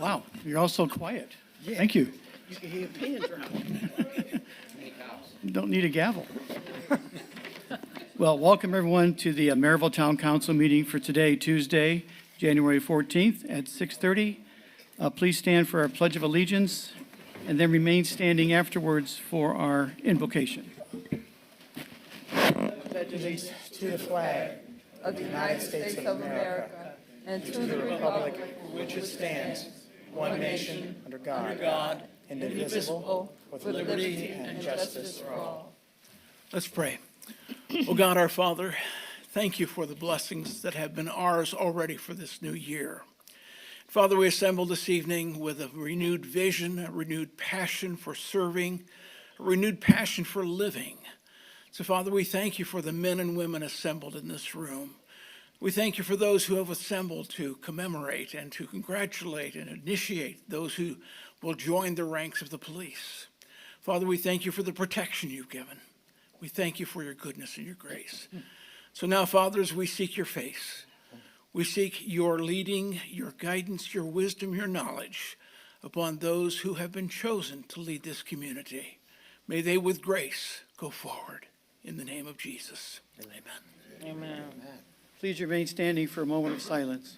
Wow, you're all so quiet. Thank you. You can hear pins dropping. Don't need a gavel. Well, welcome everyone to the Merrillville Town Council meeting for today, Tuesday, January 14th at 6:30. Please stand for our Pledge of Allegiance and then remain standing afterwards for our invocation. Pledge allegiance to the flag of the United States of America and to the republic for which it stands, one nation, under God, indivisible, with liberty and justice for all. Let's pray. Oh God, our Father, thank you for the blessings that have been ours already for this new year. Father, we assemble this evening with a renewed vision, a renewed passion for serving, a renewed passion for living. So, Father, we thank you for the men and women assembled in this room. We thank you for those who have assembled to commemorate and to congratulate and initiate those who will join the ranks of the police. Father, we thank you for the protection you've given. We thank you for your goodness and your grace. So now, Father, as we seek your face, we seek your leading, your guidance, your wisdom, your knowledge upon those who have been chosen to lead this community. May they with grace go forward. In the name of Jesus, amen. Amen. Please remain standing for a moment of silence.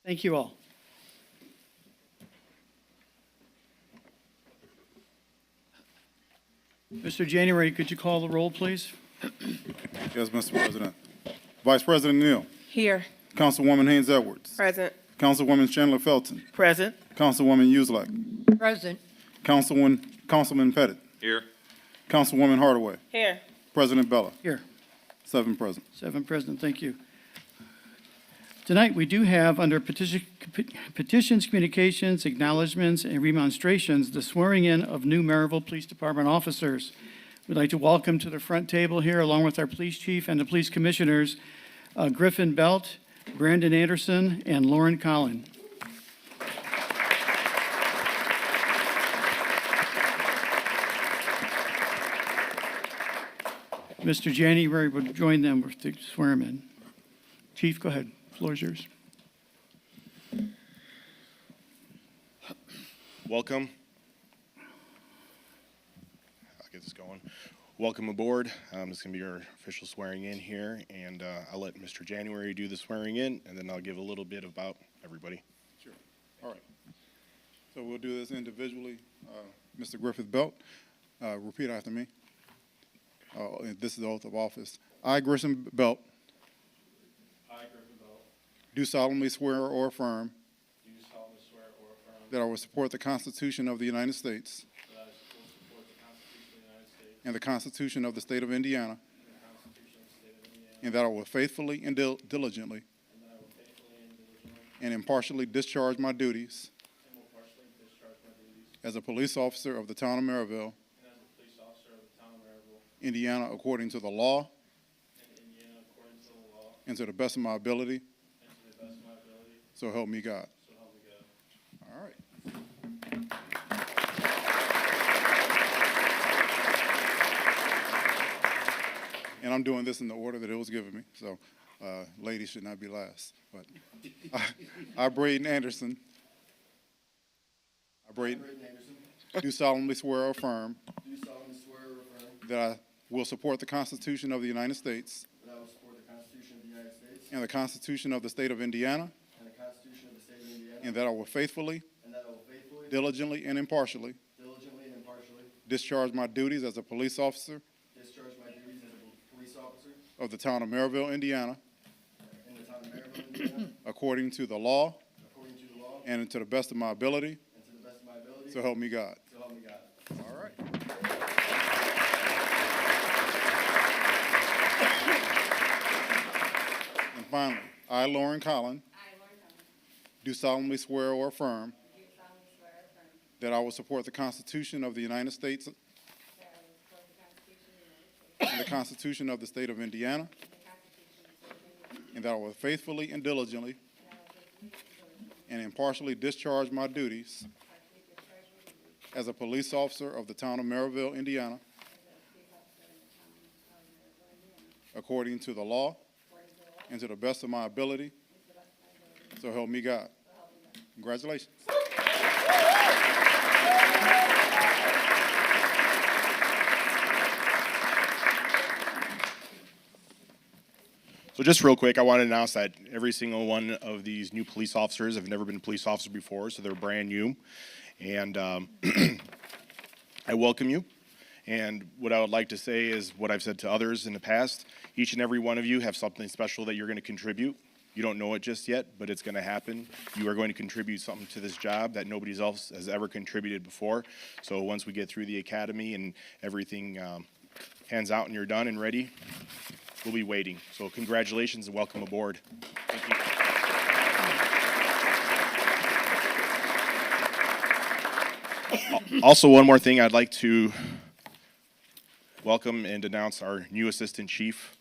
Thank you all. Mr. January, could you call the roll, please? Yes, Mr. President. Vice President Neal. Here. Councilwoman Haynes Edwards. Present. Councilwoman Chandler Felton. Present. Councilwoman Uselak. Present. Councilman Pettit. Here. Councilwoman Hardaway. Here. President Bella. Here. 7 present. 7 present, thank you. Tonight, we do have under petitions, communications, acknowledgements, and remonstrations, the swearing in of new Merrillville Police Department officers. We'd like to welcome to the front table here, along with our police chief and the police commissioners, Griffin Belt, Brandon Anderson, and Lauren Collin. Mr. January will join them to swear him in. Chief, go ahead. Floor is yours. Welcome. I'll get this going. Welcome aboard. This is going to be your official swearing in here, and I'll let Mr. January do the swearing in, and then I'll give a little bit about everybody. Sure. All right. So we'll do this individually. Mr. Griffith Belt, repeat after me. This is the oath of office. I, Griffin Belt, do solemnly swear or affirm that I will support the Constitution of the United States and the Constitution of the State of Indiana, and that I will faithfully and diligently and impartially discharge my duties as a police officer of the town of Merrillville, Indiana, according to the law and to the best of my ability. So help me God. All right. And I'm doing this in the order that it was given me. So ladies should not be last. But I, Braden Anderson, do solemnly swear or affirm that I will support the Constitution of the United States and the Constitution of the State of Indiana, and that I will faithfully, diligently, and impartially discharge my duties as a police officer of the town of Merrillville, Indiana, according to the law and to the best of my ability. So help me God. All right. And finally, I, Lauren Collin, do solemnly swear or affirm that I will support the Constitution of the United States and the Constitution of the State of Indiana, and that I will faithfully and diligently and impartially discharge my duties as a police officer of the town of Merrillville, Indiana, according to the law and to the best of my ability. So help me God. Congratulations. So just real quick, I want to announce that every single one of these new police officers have never been a police officer before, so they're brand new. And I welcome you. And what I would like to say is what I've said to others in the past. Each and every one of you have something special that you're going to contribute. You don't know it just yet, but it's going to happen. You are going to contribute something to this job that nobody else has ever contributed before. So once we get through the academy and everything hands out and you're done and ready, we'll be waiting. So congratulations and welcome aboard. Thank you. Also, one more thing, I'd like to welcome and announce our new Assistant Chief,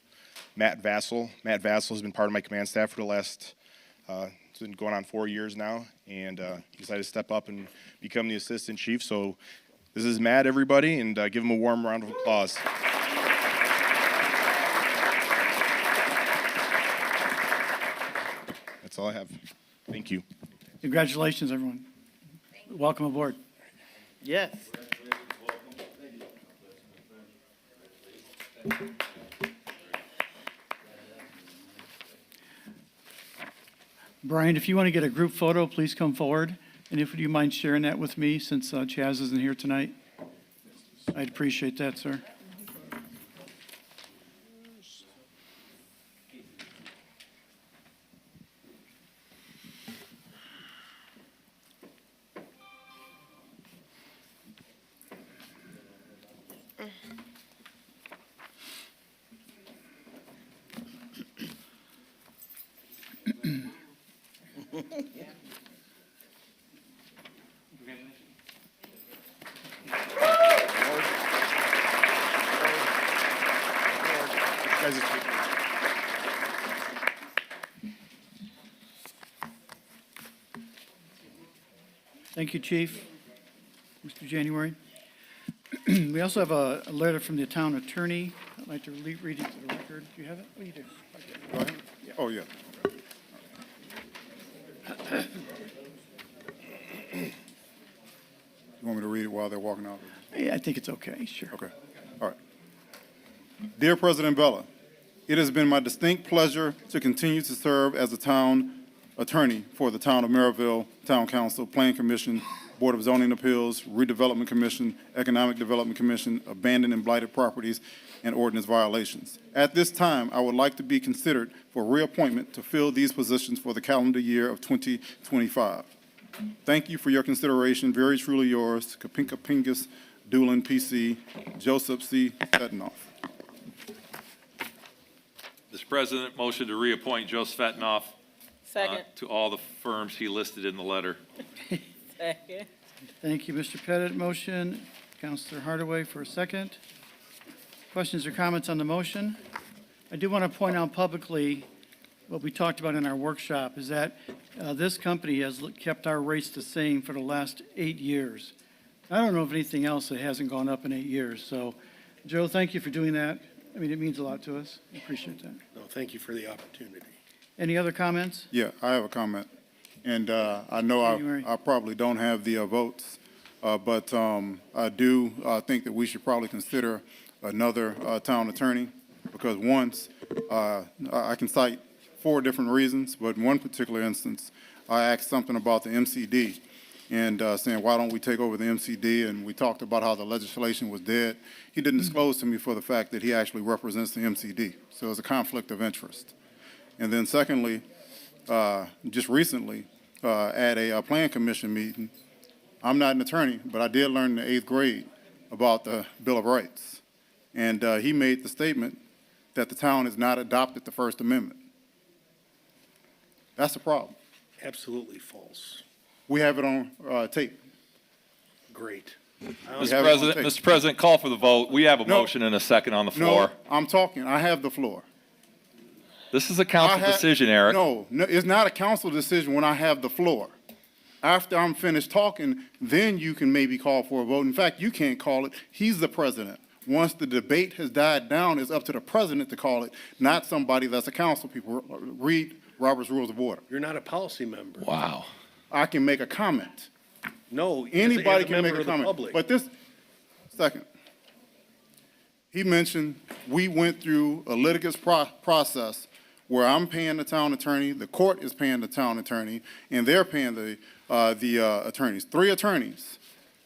Matt Vassell. Matt Vassell has been part of my command staff for the last, it's been going on 4 years now, and he decided to step up and become the Assistant Chief. So this is Matt, everybody, and give him a warm round of applause. That's all I have. Thank you. Congratulations, everyone. Welcome aboard. Yes. Brian, if you want to get a group photo, please come forward. And if you mind sharing that with me, since Chaz isn't here tonight, I'd appreciate that, sir. Thank you, Chief. Mr. January. We also have a letter from the town attorney. I'd like to read it to the record. Do you have it? Oh, you do. Go ahead. Oh, yeah. You want me to read it while they're walking out? Yeah, I think it's okay, sure. Okay. All right. Dear President Bella, it has been my distinct pleasure to continue to serve as the town attorney for the town of Merrillville Town Council, Plan Commission, Board of Zoning Appeals, Redevelopment Commission, Economic Development Commission, Abandoned and Blighted Properties, and Ordinance Violations. At this time, I would like to be considered for reappointment to fill these positions for the calendar year of 2025. Thank you for your consideration. Very truly yours, Kapinka Pingus, Doolin, PC, Joseph C. Fetinoff. Mr. President, motion to reappoint Joseph Fetinoff Second. to all the firms he listed in the letter. Second. Thank you, Mr. Pettit. Motion. Councilor Hardaway for a second. Questions or comments on the motion? I do want to point out publicly what we talked about in our workshop is that this company has kept our rates the same for the last 8 years. I don't know of anything else that hasn't gone up in 8 years. So, Joe, thank you for doing that. I mean, it means a lot to us. I appreciate that. No, thank you for the opportunity. Any other comments? Yeah, I have a comment. And I know I probably don't have the votes, but I do think that we should probably consider another town attorney because once, I can cite 4 different reasons, but in one particular instance, I asked something about the MCD and saying, why don't we take over the MCD? And we talked about how the legislation was dead. He didn't disclose to me for the fact that he actually represents the MCD. So it was a conflict of interest. And then secondly, just recently, at a plan commission meeting, I'm not an attorney, but I did learn in the 8th grade about the Bill of Rights. And he made the statement that the town has not adopted the First Amendment. That's a problem. Absolutely false. We have it on tape. Great. Mr. President, call for the vote. We have a No. motion and a second on the floor. No, I'm talking. I have the floor. This is a council decision, Eric. No, it's not a council decision when I have the floor. After I'm finished talking, then you can maybe call for a vote. In fact, you can't call it. He's the president. Once the debate has died down, it's up to the president to call it, not somebody that's a council people. Read Robert's Rules of Order. You're not a policy member. Wow. I can make a comment. No. Anybody can make member a of the comment. public. But this, second, he mentioned we went through a litigious process where I'm paying the town attorney, the court is paying the town attorney, and they're paying the attorneys, 3 attorneys,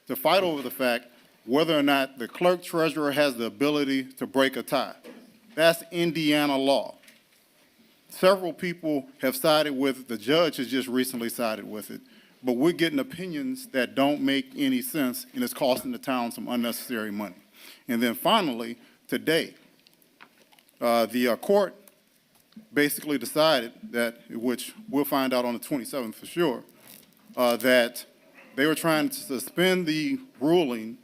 to fight over the fact whether or not the clerk treasurer has the ability to break a tie. That's Indiana law. Several people have sided with it. The judge has just recently sided with it. But we're getting opinions that don't make any sense, and it's costing the town some unnecessary money. And then finally, today, the court basically decided that, which we'll find out on the 27th for sure, that they were trying to suspend the ruling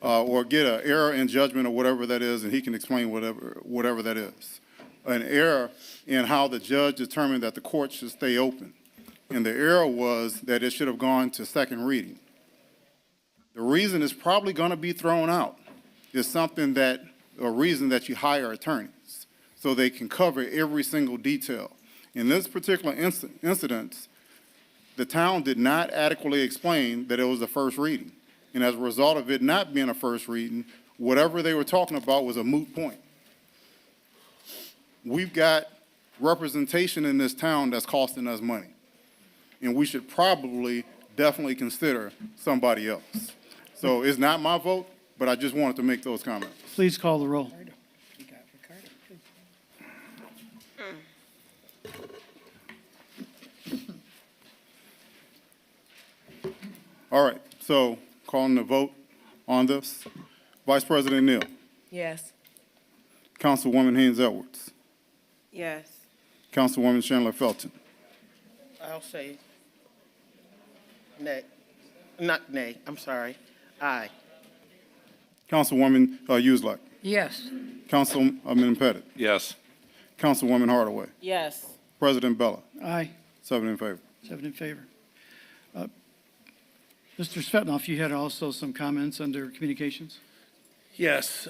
or get an error in judgment or whatever that is, and he can explain whatever that is. An error in how the judge determined that the court should stay open. And the error was that it should have gone to second reading. The reason it's probably going to be thrown out is a reason that you hire attorneys so they can cover every single detail. In this particular incident, the town did not adequately explain that it was a first reading. And as a result of it not being a first reading, whatever they were talking about was a moot point. We've got representation in this town that's costing us money. And we should probably definitely consider somebody else. So it's not my vote, but I just wanted to make those comments. Please call the roll. All right, so calling the vote on this. Vice President Neal, Yes. Councilwoman Haynes Edwards, Yes. Councilwoman Chandler Felton, I'll say nay. Not nay, I'm sorry. Aye. Councilwoman Uselak, Yes. Councilman Pettit, Yes. Councilwoman Hardaway, Yes. President Bella, Aye, 7 in favor. 7 in favor. Mr. Svetnoff, you had also some comments under communications? Yes,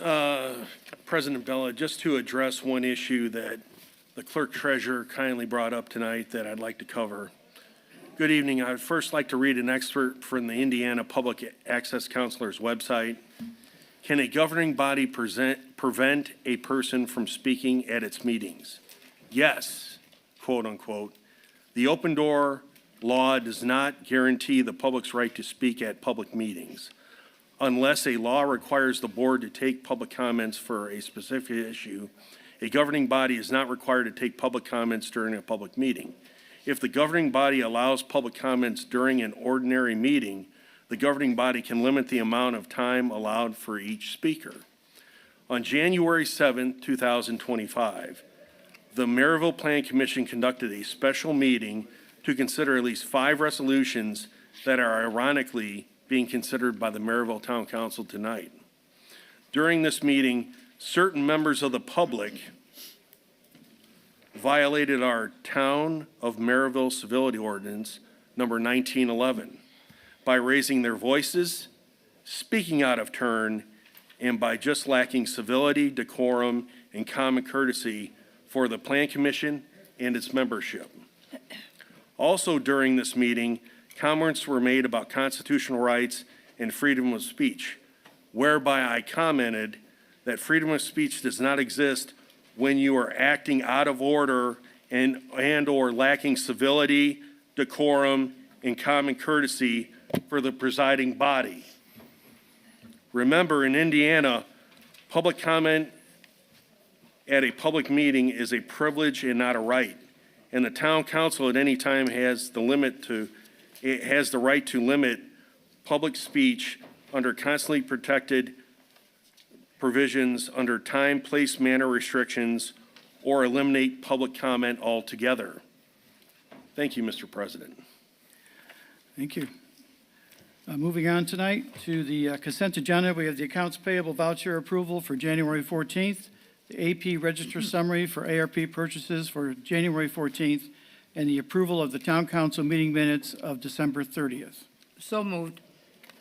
President Bella, just to address one issue that the clerk treasurer kindly brought up tonight that I'd like to cover. Good evening. I'd first like to read an excerpt from the Indiana Public Access Counselor's website. Can a governing body prevent a person from speaking at its meetings? Yes, quote unquote. The open door law does not guarantee the public's right to speak at public meetings. Unless a law requires the board to take public comments for a specific issue, a governing body is not required to take public comments during a public meeting. If the governing body allows public comments during an ordinary meeting, the governing body can limit the amount of time allowed for each speaker. On January 7, 2025, the Merrillville Plan Commission conducted a special meeting to consider at least 5 resolutions that are ironically being considered by the Merrillville Town Council tonight. During this meeting, certain members of the public violated our Town of Merrillville Civility Ordinance, number 1911, by raising their voices, speaking out of turn, and by just lacking civility, decorum, and common courtesy for the Plan Commission and its membership. Also during this meeting, comments were made about constitutional rights and freedom of speech, whereby I commented that freedom of speech does not exist when you are acting out of order and or lacking civility, decorum, and common courtesy for the presiding body. Remember, in Indiana, public comment at a public meeting is a privilege and not a right. And the town council at any time has the right to limit public speech under constantly protected provisions under time, place, manner restrictions, or eliminate public comment altogether. Thank you, Mr. President. Thank you. Moving on tonight to the consent agenda, we have the accounts payable voucher approval for January 14th, the AP register summary for ARP purchases for January 14th, and the approval of the town council meeting minutes of December 30th. So moved.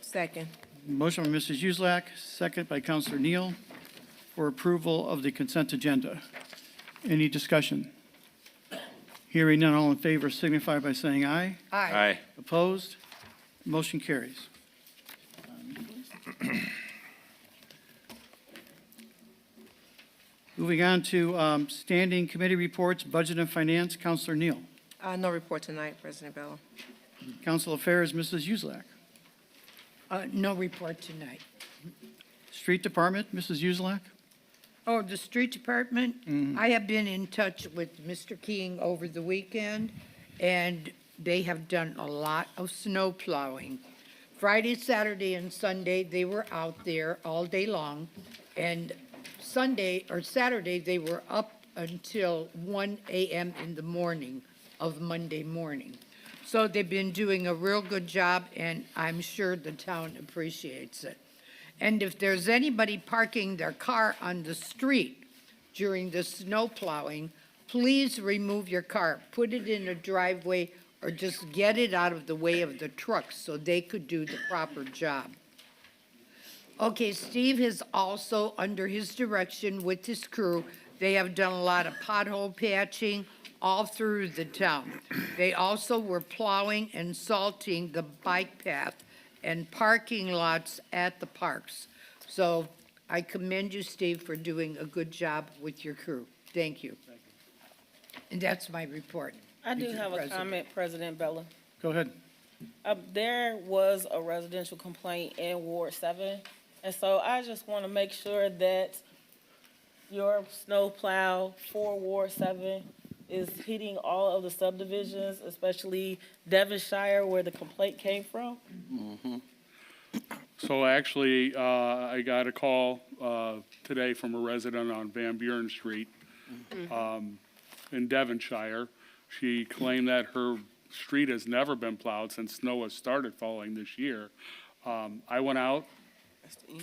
Second. Motion by Mrs. Uselak, second by Counselor Neal. for approval of the consent agenda. Any discussion? Hearing none, all in favor signify by saying aye. Aye. Opposed? Motion carries. Moving on to standing committee reports, Budget and Finance, Counselor Neal. No report tonight, President Bella. Council Affairs, Mrs. Uselak. No report tonight. Street Department, Mrs. Uselak. Oh, the street department? I have been in touch with Mr. King over the weekend, and they have done a lot of snow plowing. Friday, Saturday, and Sunday, they were out there all day long, and Sunday or Saturday, they were up until 1 a.m. in the morning of Monday morning. So they've been doing a real good job, and I'm sure the town appreciates it. And if there's anybody parking their car on the street during the snow plowing, please remove your car, put it in a driveway, or just get it out of the way of the trucks so they could do the proper job. Okay, Steve has also, under his direction with his crew, they have done a lot of pothole patching all through the town. They also were plowing and salting the bike path and parking lots at the parks. So I commend you, Steve, for doing a good job with your crew. Thank you. And that's my report. I do Mr. have a President. comment, President Bella. Go ahead. There was a residential complaint in Ward 7, and so I just want to make sure that your snow plow for Ward 7 is hitting all of the subdivisions, especially Devonshire, where the complaint came from. So actually, I got a call today from a resident on Van Buren Street in Devonshire. She claimed that her street has never been plowed since snow has started falling this year. I went out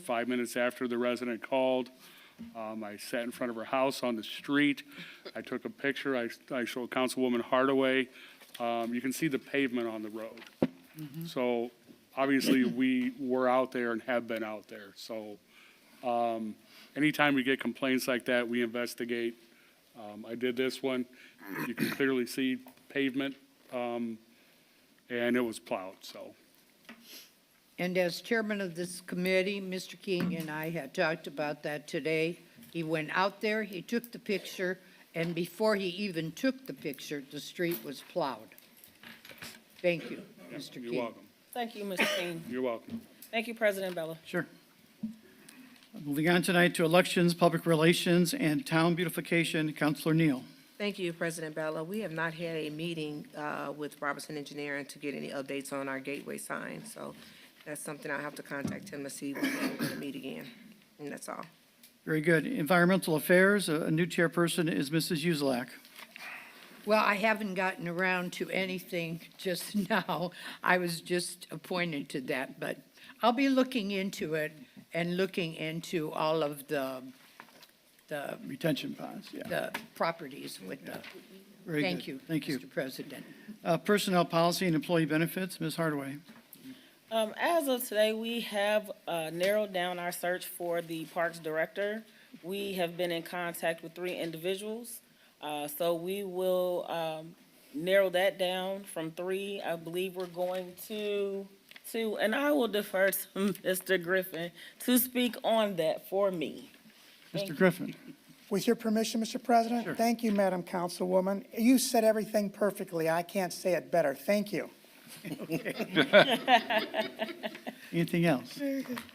5 minutes after the resident called. I sat in front of her house on the street. I took a picture. I showed Councilwoman Hardaway. You can see the pavement on the road. So obviously, we were out there and have been out there. So anytime we get complaints like that, we investigate. I did this one. You can clearly see pavement, and it was plowed, so. And as chairman of this committee, Mr. King and I had talked about that today. He went out there, he took the picture, and before he even took the picture, the street was plowed. Thank you, Mr. King. You're welcome. Thank you, Mr. King. You're welcome. Thank you, President Bella. Sure. Moving on tonight to elections, public relations, and town beautification, Counselor Neal. Thank you, President Bella. We have not had a meeting with Robertson Engineering to get any updates on our gateway sign, so that's something I'll have to contact him to see when we're going to meet again, and that's all. Very good. Environmental Affairs, a new chairperson is Mrs. Uselak. Well, I haven't gotten around to anything just now. I was just appointed to that, but I'll be looking into it and looking into all of the Retention ponds, yeah. the properties with the, Very thank good. you, Thank you. Mr. President. Personnel Policy and Employee Benefits, Ms. Hardaway. As of today, we have narrowed down our search for the Parks Director. We have been in contact with 3 individuals, so we will narrow that down from 3. I believe we're going to 2, and I will defer to Mr. Griffin to speak on that for me. Mr. Griffin. With your permission, Mr. President? Sure. Thank you, Madam Councilwoman. You said everything perfectly. I can't say it better. Thank you. Anything else?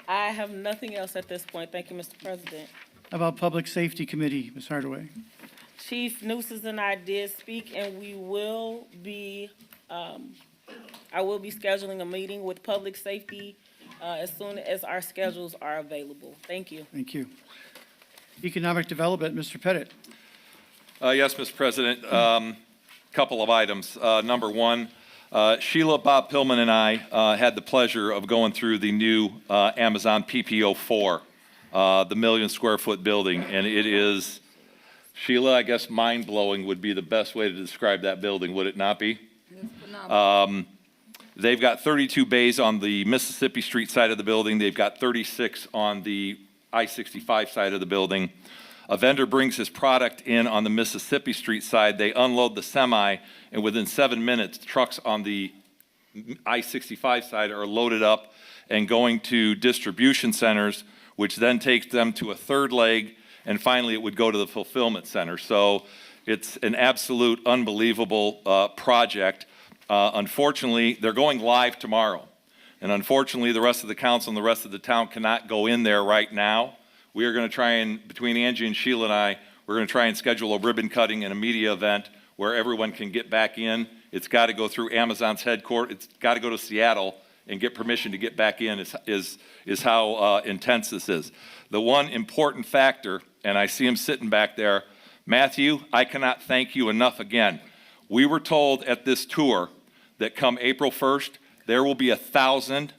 I have nothing else at this point. Thank you, Mr. President. How about Public Safety Committee, Ms. Hardaway? Chief Nueces and I did speak, and we will be, I will be scheduling a meeting with Public Safety as soon as our schedules are available. Thank you. Thank you. Economic Development, Mr. Pettit. Yes, Mr. President. Couple of items. Number one, Sheila, Bob Pillman, and I had the pleasure of going through the new Amazon PPO 4, the 1 million square foot building, and it is, Sheila, I guess mind-blowing would be the best way to describe that building, would it not be? They've got 32 bays on the Mississippi Street side of the building. They've got 36 on the I-65 side of the building. A vendor brings his product in on the Mississippi Street side. They unload the semi, and within 7 minutes, trucks on the I-65 side are loaded up and going to distribution centers, which then takes them to a third leg, and finally it would go to the fulfillment center. So it's an absolute unbelievable project. Unfortunately, they're going live tomorrow. And unfortunately, the rest of the council and the rest of the town cannot go in there right now. We are going to try and, between Angie and Sheila and I, we're going to try and schedule a ribbon cutting and a media event where everyone can get back in. It's got to go through Amazon's headquarters. It's got to go to Seattle and get permission to get back in is how intense this is. The one important factor, and I see him sitting back there, Matthew, I cannot thank you enough again. We were told at this tour that come April 1st, there will be 1,000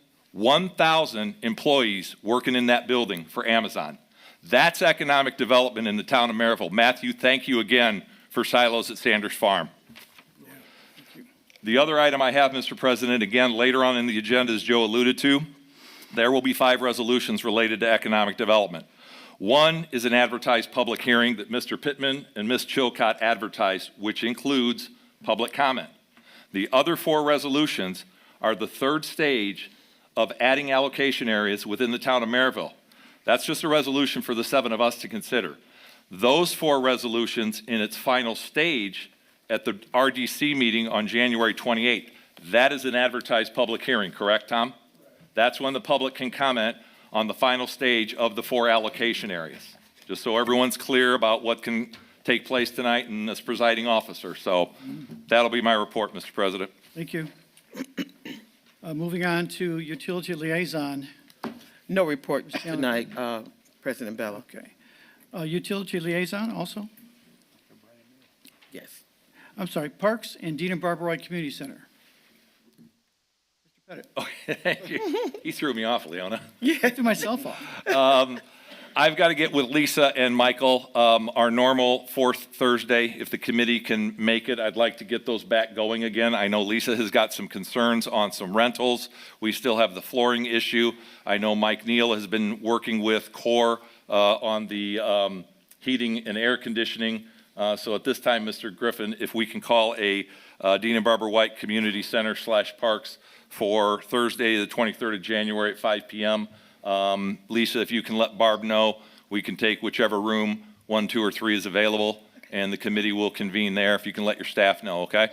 employees working in that building for Amazon. That's economic development in the town of Merrillville. Matthew, thank you again for Silos at Sanders Farm. The other item I have, Mr. President, again, later on in the agenda, as Joe alluded to, there will be 5 resolutions related to economic development. One is an advertised public hearing that Mr. Pittman and Ms. Chilcott advertised, which includes public comment. The other 4 resolutions are the third stage of adding allocation areas within the town of Merrillville. That's just a resolution for the 7 of us to consider. Those 4 resolutions in its final stage at the RDC meeting on January 28th, that is an advertised public hearing, correct, Tom? That's when the public can comment on the final stage of the 4 allocation areas, just so everyone's clear about what can take place tonight and as presiding officer. So that'll be my report, Mr. President. Thank you. Moving on to utility liaison. No report tonight, President Bella. Okay. Utility liaison also? Yes. I'm sorry, Parks and Dean and Barbara White Community Center. Mr. Pettit. Okay, thank you. He threw me off, Leona. I threw myself off. I've got to get with Lisa and Michael. Our normal 4th Thursday, if the committee can make it, I'd like to get those back going again. I know Lisa has got some concerns on some rentals. We still have the flooring issue. I know Mike Neal has been working with CORE on the heating and air conditioning. So at this time, Mr. Griffin, if we can call a Dean and Barbara White Community Center / Parks for Thursday, the 23rd of January at 5 p.m. Lisa, if you can let Barb know, we can take whichever room 1, 2, or 3 is available, and the committee will convene there. If you can let your staff know, okay?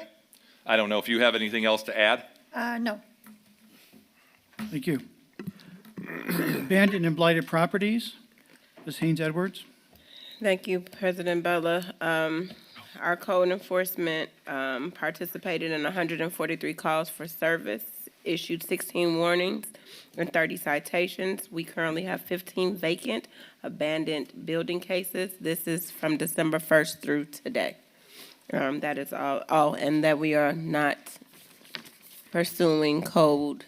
I don't know if you have anything else to add? No. Thank you. Abandoned and blighted properties. Ms. Haynes Edwards. Thank you, President Bella. Our code enforcement participated in 143 calls for service, issued 16 warnings and 30 citations. We currently have 15 vacant abandoned building cases. This is from December 1st through today. That is all, and that we are not pursuing code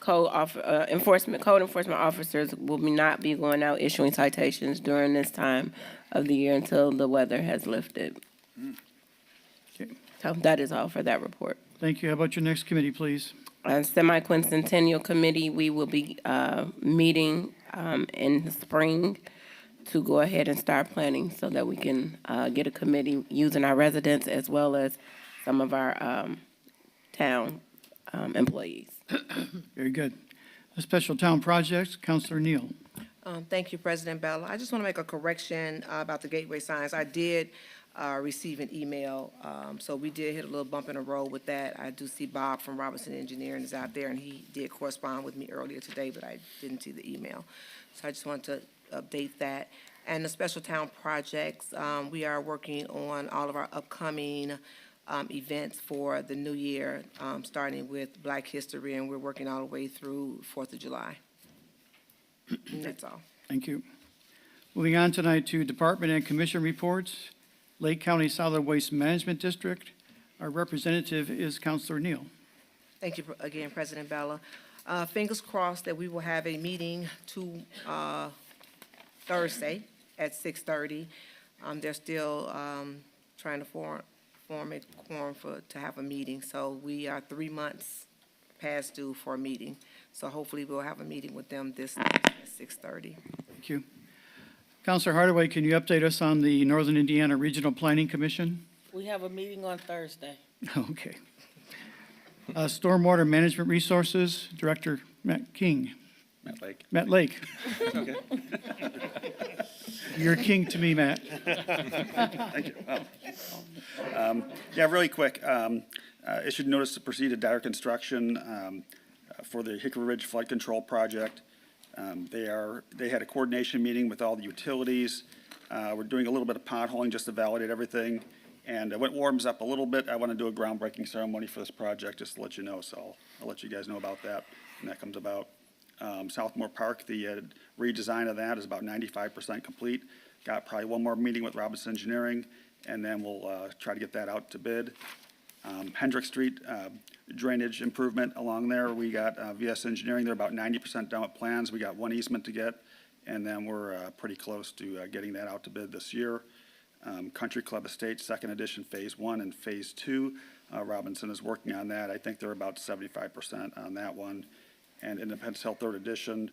enforcement officers will not be going out issuing citations during this time of the year until the weather has lifted. Okay. So that is all for that report. Thank you. How about your next committee, please? Semi-quincentennial committee, we will be meeting in the spring to go ahead and start planning so that we can get a committee using our residents as well as some of our town employees. Very good. The special town projects, Councilor Neal. Thank you, President Bella. I just want to make a correction about the gateway signs. I did receive an email, so we did hit a little bump in the road with that. I do see Bob from Robinson Engineering is out there, and he did correspond with me earlier today, but I didn't see the email. So I just want to update that. And the special town projects, we are working on all of our upcoming events for the new year, starting with Black History, and we're working all the way through 4th of July. And that's all. Thank you. Moving on tonight to department and commission reports. Lake County Solid Waste Management District. Our representative is Councilor Neal. Thank you again, President Bella. Fingers crossed that we will have a meeting Thursday at 6:30. They're still trying to form a quorum to have a meeting. So we are 3 months past due for a meeting. So hopefully we'll have a meeting with them this 6:30. Thank you. Counselor Hardaway, can you update us on the Northern Indiana Regional Planning Commission? We have a meeting on Thursday. Okay. Stormwater Management Resources, Director Matt King. Matt Lake. Matt Lake. Okay. You're king to me, Matt. Thank you. Yeah, really quick. Issued notice to proceed to dire construction for the Hickory Ridge Flood Control Project. They had a coordination meeting with all the utilities. We're doing a little bit of potholing just to validate everything. And when it warms up a little bit, I want to do a groundbreaking ceremony for this project, just to let you know. So I'll let you guys know about that when that comes about. Southmore Park, the redesign of that is about 95% complete. Got probably one more meeting with Robinson Engineering, and then we'll try to get that out to bid. Hendrick Street, drainage improvement along there, we got VS Engineering, they're about 90% done with plans. We got one easement to get, and then we're pretty close to getting that out to bid this year. Country Club Estates, second edition, phase 1 and phase 2. Robinson is working on that. I think they're about 75% on that one. And Independence Hill, third edition,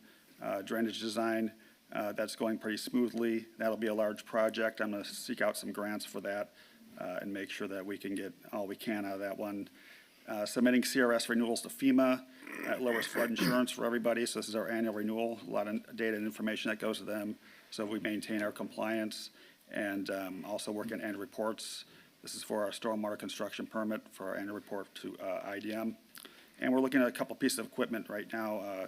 drainage design, that's going pretty smoothly. That'll be a large project. I'm going to seek out some grants for that and make sure that we can get all we can out of that one. Submitting CRS renewals to FEMA. That lowers flood insurance for everybody, so this is our annual renewal. A lot of data and information that goes to them, so we maintain our compliance. And also working annual reports. This is for our stormwater construction permit for our annual report to IDM. And we're looking at a couple pieces of equipment right now.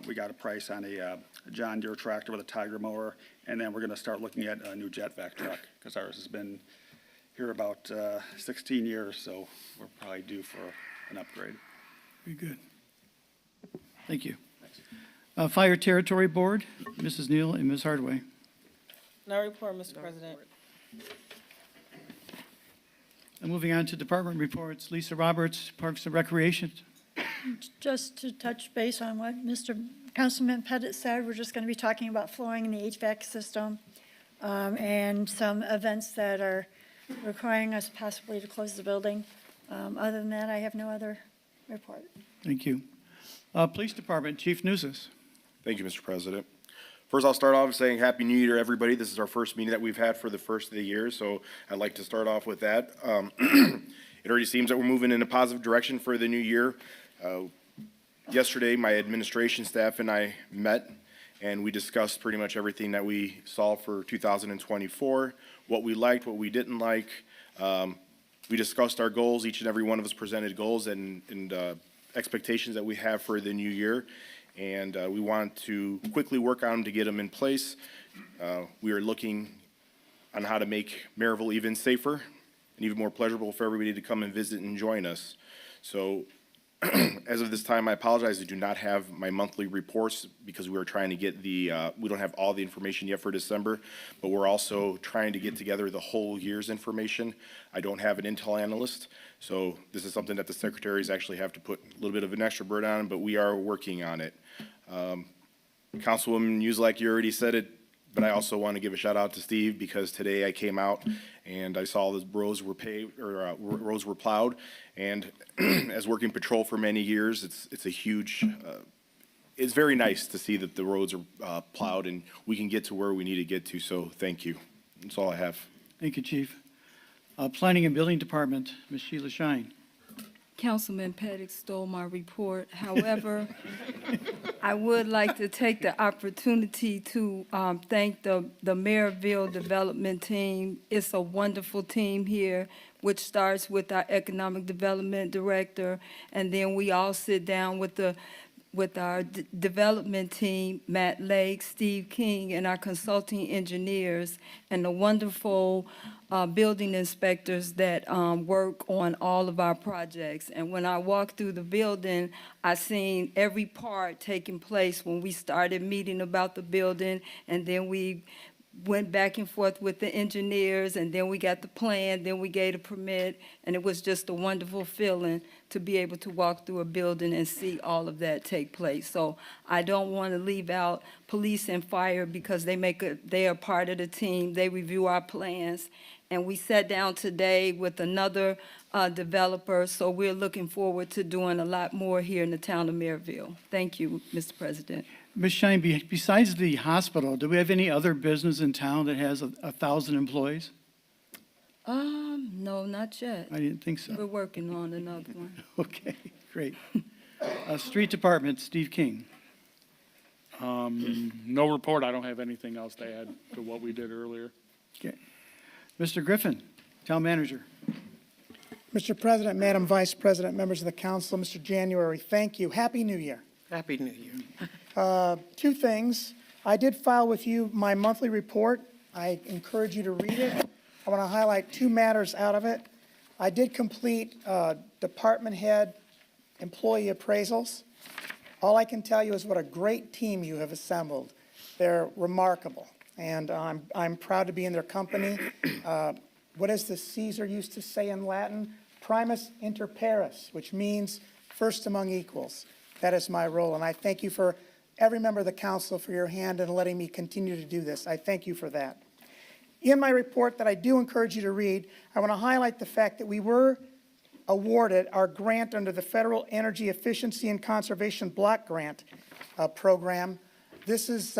We got a price on a John Deere tractor with a Tiger mower, and then we're going to start looking at a new jet vac truck because ours has been here about 16 years, so we're probably due for an upgrade. Very good. Thank you. Fire Territory Board, Mrs. Neal and Ms. Hardaway. No report, Mr. President. And moving on to department reports, Lisa Roberts, Parks and Recreation. Just to touch base on what Mr. Councilman Pettit said, we're just going to be talking about flooring in the HVAC system and some events that are requiring us possibly to close the building. Other than that, I have no other report. Thank you. Police Department, Chief Newsas. Thank you, Mr. President. First, I'll start off saying Happy New Year to everybody. This is our first meeting that we've had for the first of the year, so I'd like to start off with that. It already seems that we're moving in a positive direction for the new year. Yesterday, my administration staff and I met, and we discussed pretty much everything that we saw for 2024, what we liked, what we didn't like. We discussed our goals. Each and every one of us presented goals and expectations that we have for the new year. And we want to quickly work on them to get them in place. We are looking on how to make Merrillville even safer and even more pleasurable for everybody to come and visit and join us. So as of this time, I apologize, I do not have my monthly reports because we are trying to get we don't have all the information yet for December, but we're also trying to get together the whole year's information. I don't have an Intel analyst, so this is something that the secretaries actually have to put a little bit of an extra burden on, but we are working on it. Councilwoman Uselak, you already said it, but I also want to give a shout out to Steve because today I came out and I saw the roads were paved or roads were plowed. And as working patrol for many years, it's a huge. It's very nice to see that the roads are plowed and we can get to where we need to get to. So thank you. That's all I have. Thank you, Chief. Planning and Building Department, Ms. Sheila Shine. Councilman Pettit stole my report. However, I would like to take the opportunity to thank the Merrillville Development Team. It's a wonderful team here, which starts with our Economic Development Director, and then we all sit down with our development team, Matt Lake, Steve King, and our consulting engineers, and the wonderful building inspectors that work on all of our projects. And when I walked through the building, I seen every part taking place when we started meeting about the building, and then we went back and forth with the engineers, and then we got the plan, then we gave a permit, and it was just a wonderful feeling to be able to walk through a building and see all of that take place. So I don't want to leave out police and fire because they are part of the team. They review our plans, and we sat down today with another developer, so we're looking forward to doing a lot more here in the town of Merrillville. Thank you, Mr. President. Ms. Shine, besides the hospital, do we have any other business in town that has 1,000 employees? No, not yet. I didn't think so. We're working on another one. Okay, great. Street Department, Steve King. No report. I don't have anything else to add to what we did earlier. Okay. Mr. Griffin, Town Manager. Mr. President, Madam Vice President, members of the council, Mr. January, thank you. Happy New Year. Happy New Year. Two things. I did file with you my monthly report. I encourage you to read it. I want to highlight two matters out of it. I did complete department head employee appraisals. All I can tell you is what a great team you have assembled. They're remarkable, and I'm proud to be in their company. What does the Caesar used to say in Latin? Primus inter pares, which means first among equals. That is my role, and I thank you for every member of the council for your hand in letting me continue to do this. I thank you for that. In my report that I do encourage you to read, I want to highlight the fact that we were awarded our grant under the Federal Energy Efficiency and Conservation Block Grant program. This is,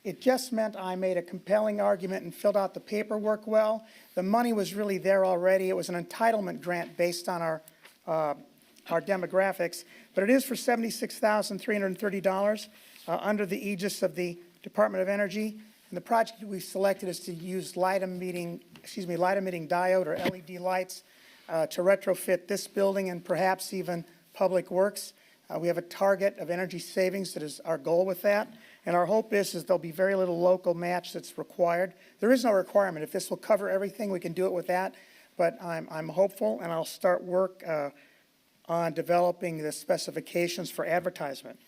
it just meant I made a compelling argument and filled out the paperwork well. The money was really there already. It was an entitlement grant based on our demographics, but it is for $76,330 under the aegis of the Department of Energy. And the project we selected is to use light emitting diode or LED lights to retrofit this building and perhaps even Public Works. We have a target of energy savings that is our goal with that. And our hope is there'll be very little local match that's required. There is no requirement. If this will cover everything, we can do it with that. But I'm hopeful, and I'll start work on developing the specifications for advertisement.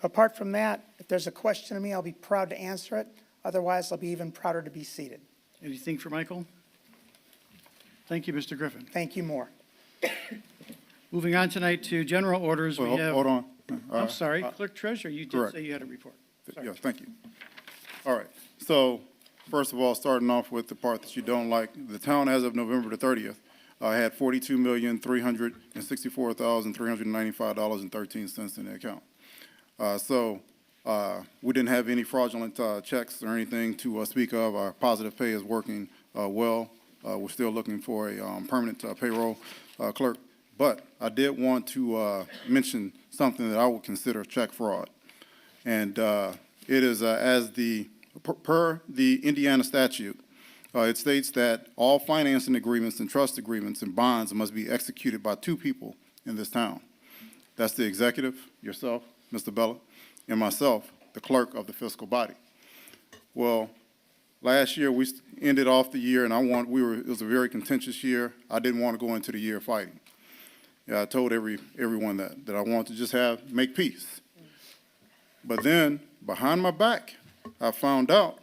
Apart from that, if there's a question of me, I'll be proud to answer it. Otherwise, I'll be even prouder to be seated. Anything for Michael? Thank you, Mr. Griffin. Thank you more. Moving on tonight to general orders, we have. Hold on. I'm sorry, Clerk Treasurer, you did correct. say you had a report. Sorry. Yeah, thank you. All right. So, first of all, starting off with the part that you don't like, the town as of November the 30th had $42,364,395.13 in the account. We didn't have any fraudulent checks or anything to speak of. Our positive pay is working well. We're still looking for a permanent payroll clerk. But I did want to mention something that I would consider check fraud. And it is per the Indiana statute, it states that all financing agreements and trust agreements and bonds must be executed by two people in this town. That's the executive, yourself, Mr. Bella, and myself, the clerk of the fiscal body. Well, last year we ended off the year, and it was a very contentious year. I didn't want to go into the year fighting. Yeah, I told everyone that I wanted to just make peace. But then, behind my back, I found out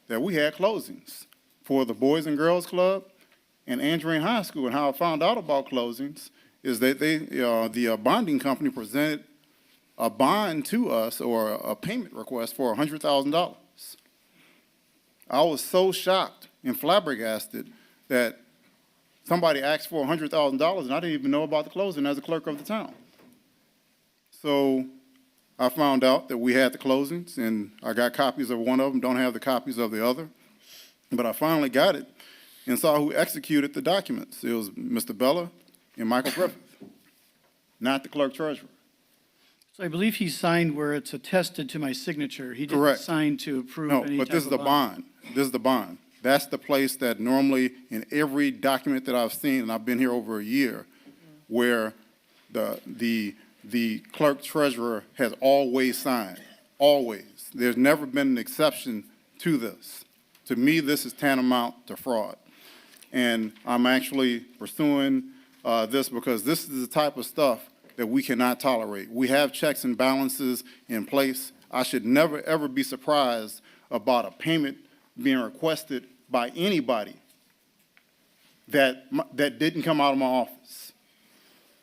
that we had closings for the Boys and Girls Club and Andrew High School. And how I found out about closings is that the bonding company presented a bond to us, or a payment request for $100,000. I was so shocked and flabbergasted that somebody asked for $100,000, and I didn't even know about the closing as a clerk of the town. So I found out that we had the closings, and I got copies of one of them, don't have the copies of the other. But I finally got it and saw who executed the documents. It was Mr. Bella and Michael Griffith, not the clerk treasurer. So I believe he signed where it's attested to my signature. He didn't Correct. sign to approve No, any but type this is the of bond. This is the bond. That's the place that normally in every document that I've seen, and I've been here over a year, where the clerk treasurer has always signed, always. There's never been an exception to this. To me, this is tantamount to fraud. And I'm actually pursuing this because this is the type of stuff that we cannot tolerate. We have checks and balances in place. I should never, ever be surprised about a payment being requested by anybody that didn't come out of my office.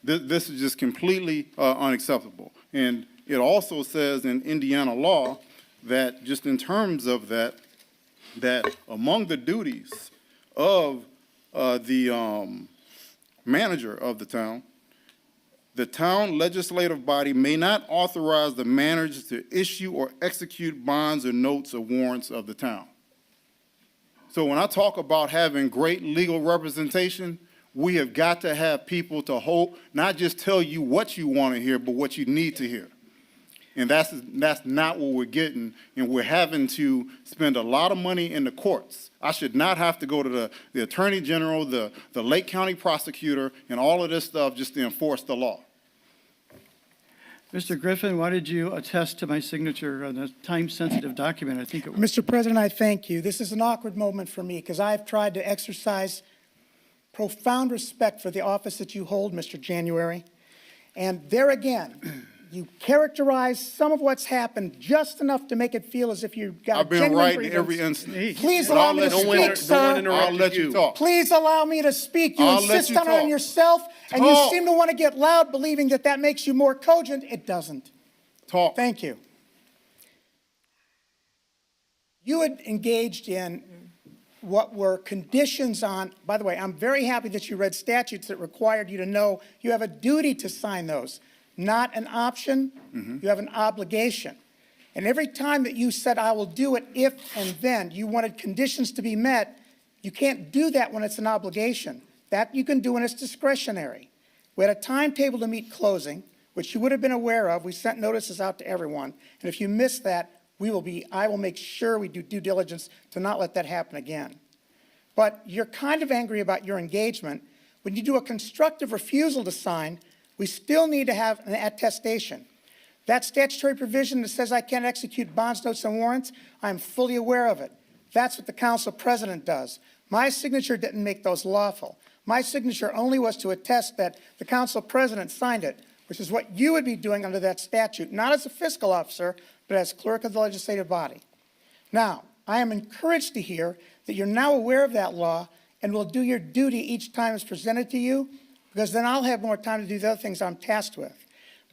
This is just completely unacceptable. And it also says in Indiana law that just in terms of that among the duties of the manager of the town, The town legislative body may not authorize the manager to issue or execute bonds or notes or warrants of the town. So when I talk about having great legal representation, we have got to have people to hold, not just tell you what you want to hear, but what you need to hear. And that's not what we're getting, and we're having to spend a lot of money in the courts. I should not have to go to the Attorney General, the Lake County Prosecutor, and all of this stuff just to enforce the law. Mr. Griffin, why did you attest to my signature on a time-sensitive document? I think it was. Mr. President, I thank you. This is an awkward moment for me because I've tried to exercise profound respect for the office that you hold, Mr. January. And there again, you characterize some of what's happened just enough to make it feel as if you've got I've been genuine right in grievance. every instance. Please But allow I'll me to let you speak, talk. sir. I'll let you talk. Please allow me to speak. You I'll let insist you on it talk. on yourself, and you Talk. seem to want to get loud, believing that that makes you more cogent. It doesn't. Talk. Thank you. You had engaged in what were conditions on, by the way, I'm very happy that you read statutes that required you to know you have a duty to sign those, not an option. You have an obligation. And every time that you said, I will do it if and then, you wanted conditions to be met, you can't do that when it's an obligation. That you can do when it's discretionary. We had a timetable to meet closing, which you would have been aware of. We sent notices out to everyone. And if you missed that, I will make sure we do due diligence to not let that happen again. But you're kind of angry about your engagement. When you do a constructive refusal to sign, we still need to have an attestation. That statutory provision that says I can't execute bonds, notes, and warrants, I'm fully aware of it. That's what the council president does. My signature didn't make those lawful. My signature only was to attest that the council president signed it, which is what you would be doing under that statute, not as a fiscal officer, but as clerk of the legislative body. Now, I am encouraged to hear that you're now aware of that law and will do your duty each time it's presented to you, because then I'll have more time to do the other things I'm tasked with.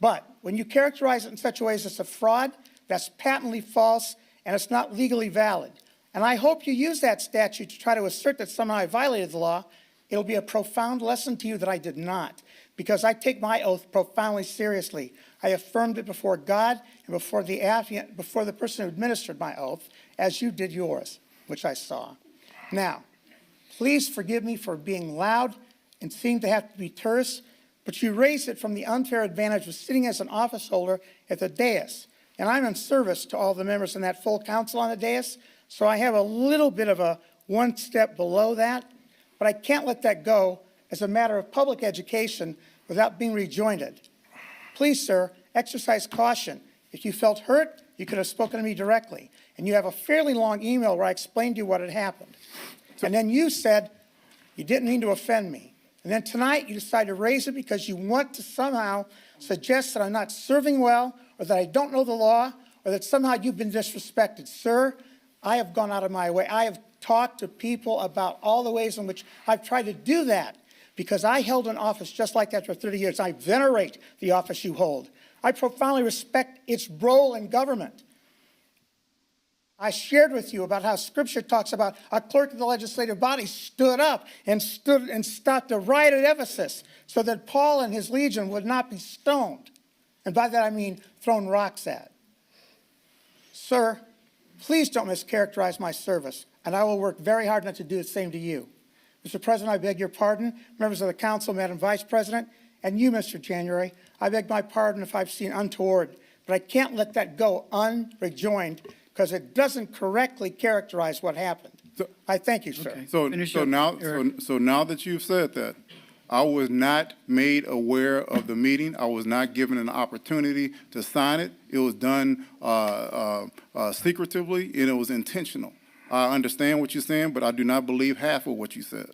But when you characterize it in such a way as it's a fraud, that's patently false and it's not legally valid. And I hope you use that statute to try to assert that somehow I violated the law. It'll be a profound lesson to you that I did not, because I take my oath profoundly seriously. I affirmed it before God and before the person who administered my oath, as you did yours, which I saw. Now, please forgive me for being loud and seem to have to be terse, but you raised it from the unfair advantage of sitting as an office holder at the dais. And I'm in service to all the members in that full council on the dais, so I have a little bit of a one step below that, but I can't let that go as a matter of public education without being rejoinded. Please, sir, exercise caution. If you felt hurt, you could have spoken to me directly. And you have a fairly long email where I explained to you what had happened. And then you said you didn't mean to offend me. And then tonight you decided to raise it because you want to somehow suggest that I'm not serving well, or that I don't know the law, or that somehow you've been disrespected. Sir, I have gone out of my way. I have talked to people about all the ways in which I've tried to do that, because I held an office just like that for 30 years. I venerate the office you hold. I profoundly respect its role in government. I shared with you about how Scripture talks about a clerk of the legislative body stood up and stopped a riot at Ephesus so that Paul and his legion would not be stoned. And by that I mean thrown rocks at. Sir, please don't mischaracterize my service, and I will work very hard not to do the same to you. Mr. President, I beg your pardon. Members of the council, Madam Vice President, and you, Mr. January, I beg my pardon if I've seen untoward, but I can't let that go unrejoined because it doesn't correctly characterize what happened. I thank you, sir. Okay. So now that you've said that, I was not made aware of the meeting. I was not given an opportunity to sign it. It was done secretively, and it was intentional. I understand what you're saying, but I do not believe half of what you said,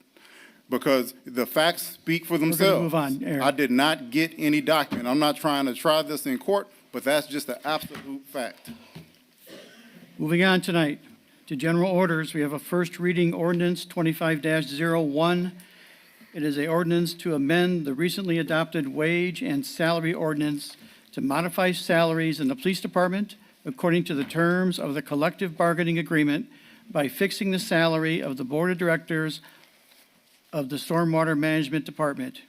because the facts speak for themselves. Move on, Eric. I did not get any document. I'm not trying to try this in court, but that's just the absolute fact. Moving on tonight to general orders, we have a first reading ordinance 25-01. It is an ordinance to amend the recently adopted wage and salary ordinance to modify salaries in the police department according to the terms of the collective bargaining agreement by fixing the salary of the board of directors of the stormwater management department.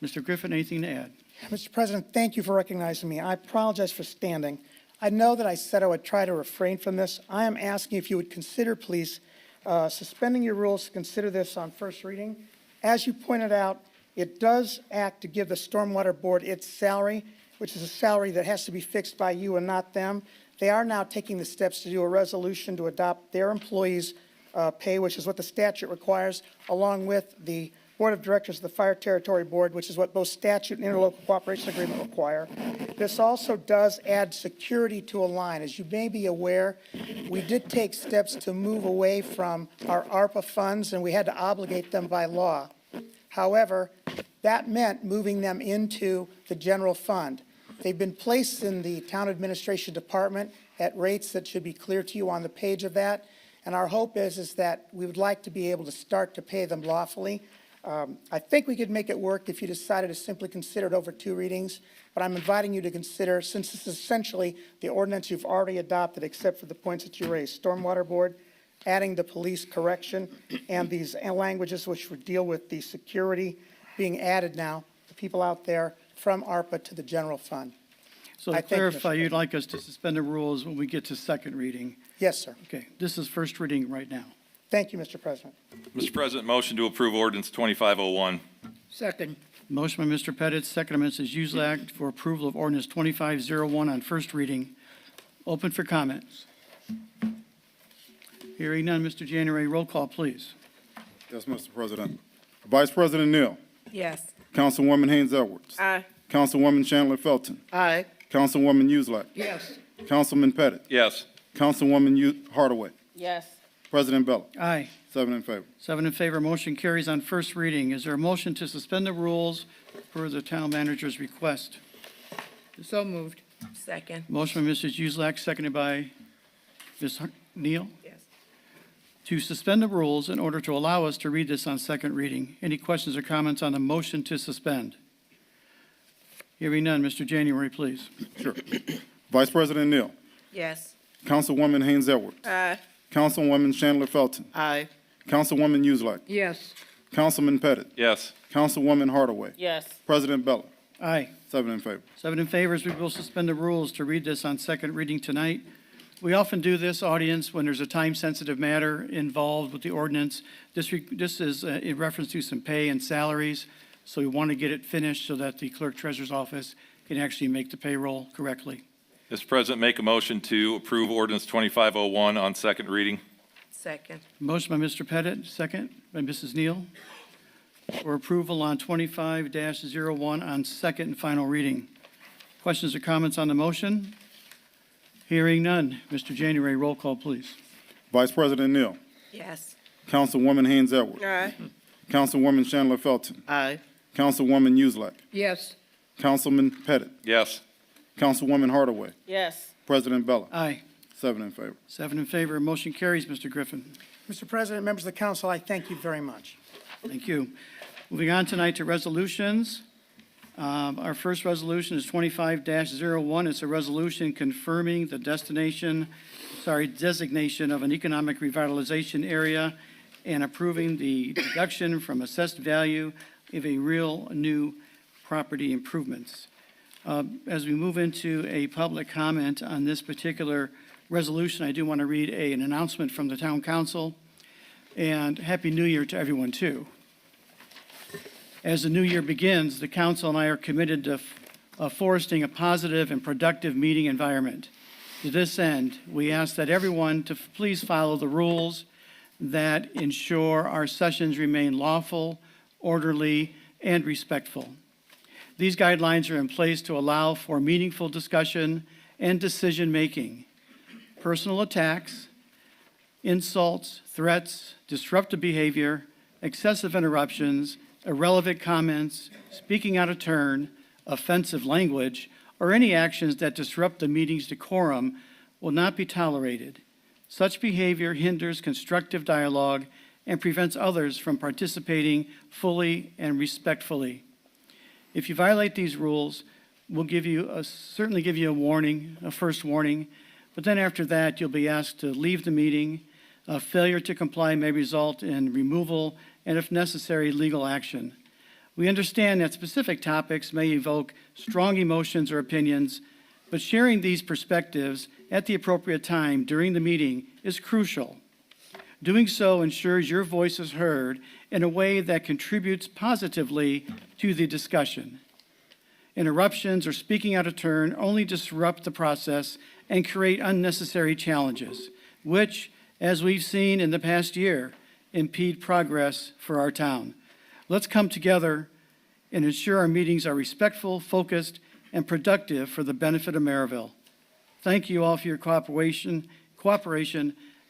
Mr. Griffin, anything to add? Mr. President, thank you for recognizing me. I apologize for standing. I know that I said I would try to refrain from this. I am asking if you would consider, please, suspending your rules to consider this on first reading. As you pointed out, it does act to give the Stormwater Board its salary, which is a salary that has to be fixed by you and not them. They are now taking the steps to do a resolution to adopt their employees' pay, which is what the statute requires, along with the Board of Directors of the Fire Territory Board, which is what both statute and interlocal cooperation agreement require. This also does add security to a line. As you may be aware, we did take steps to move away from our ARPA funds, and we had to obligate them by law. However, that meant moving them into the general fund. They've been placed in the Town Administration Department at rates that should be clear to you on the page of that. And our hope is that we would like to be able to start to pay them lawfully. I think we could make it work if you decided to simply consider it over 2 readings, but I'm inviting you to consider, since this is essentially the ordinance you've already adopted, except for the points that you raised, Stormwater Board, adding the police correction, and these languages which would deal with the security being added now, the people out there, from ARPA to the general fund. So I to thank you, clarify, Mr. you'd like us to suspend the rules when we get to second reading? Yes, sir. Okay, this is first reading right now. Thank you, Mr. President. Mr. President, motion to approve ordinance 2501. Second. Motion by Mr. Pettit, second by Mrs. Uselak for approval of ordinance 2501 on first reading. Open for comments. Hearing none, Mr. January, roll call, please. Yes, Mr. President. Vice President Neal. Yes. Councilwoman Haynes Edwards. Aye. Councilwoman Chandler Felton. Aye. Councilwoman Uselak. Yes. Councilman Pettit. Yes. Councilwoman Hardaway. Yes. President Bella. Aye. 7 in favor. 7 in favor, motion carries on first reading. Is there a motion to suspend the rules per the town manager's request? So moved. Second. Motion by Mrs. Uselak, seconded by Ms. Neal. Yes. To suspend the rules in order to allow us to read this on second reading. Any questions or comments on the motion to suspend? Hearing none, Mr. January, please. Sure. Vice President Neal. Yes. Councilwoman Haynes Edwards. Aye. Councilwoman Chandler Felton. Aye. Councilwoman Uselak. Yes. Councilman Pettit. Yes. Councilwoman Hardaway. Yes. President Bella. Aye. 7 in favor. 7 in favor, as we will suspend the rules to read this on second reading tonight. We often do this, audience, when there's a time-sensitive matter involved with the ordinance. This is in reference to some pay and salaries, so we want to get it finished so that the clerk treasurer's office can actually make the payroll correctly. Mr. President, make a motion to approve ordinance 2501 on second reading. Second. Motion by Mr. Pettit, second by Mrs. Neal, for approval on 25-01 on second and final reading. Questions or comments on the motion? Hearing none. Mr. January, roll call, please. Vice President Neal. Yes. Councilwoman Haynes Edwards. Aye. Councilwoman Chandler Felton. Aye. Councilwoman Uselak. Yes. Councilman Pettit. Yes. Councilwoman Hardaway. Yes. President Bella. Aye. 7 in favor. 7 in favor. Motion carries, Mr. Griffin. Mr. President, members of the council, I thank you very much. Thank you. Moving on tonight to resolutions. Our first resolution is 25-01. It's a resolution confirming the designation of an economic revitalization area and approving the deduction from assessed value of a real new property improvements. As we move into a public comment on this particular resolution, I do want to read an announcement from the town council. And Happy New Year to everyone, too. As the new year begins, the council and I are committed to foresting a positive and productive meeting environment. To this end, we ask that everyone to please follow the rules that ensure our sessions remain lawful, orderly, and respectful. These guidelines are in place to allow for meaningful discussion and decision-making. Personal attacks, insults, threats, disruptive behavior, excessive interruptions, irrelevant comments, speaking out of turn, offensive language, or any actions that disrupt the meeting's decorum will not be tolerated. Such behavior hinders constructive dialogue and prevents others from participating fully and respectfully. If you violate these rules, we'll certainly give you a warning, a first warning, but then after that, you'll be asked to leave the meeting. A failure to comply may result in removal and, if necessary, legal action. We understand that specific topics may evoke strong emotions or opinions, but sharing these perspectives at the appropriate time during the meeting is crucial. Doing so ensures your voice is heard in a way that contributes positively to the discussion. Interruptions or speaking out of turn only disrupt the process and create unnecessary challenges, which, as we've seen in the past year, impede progress for our town. Let's come together and ensure our meetings are respectful, focused, and productive for the benefit of Merrillville. Thank you all for your cooperation,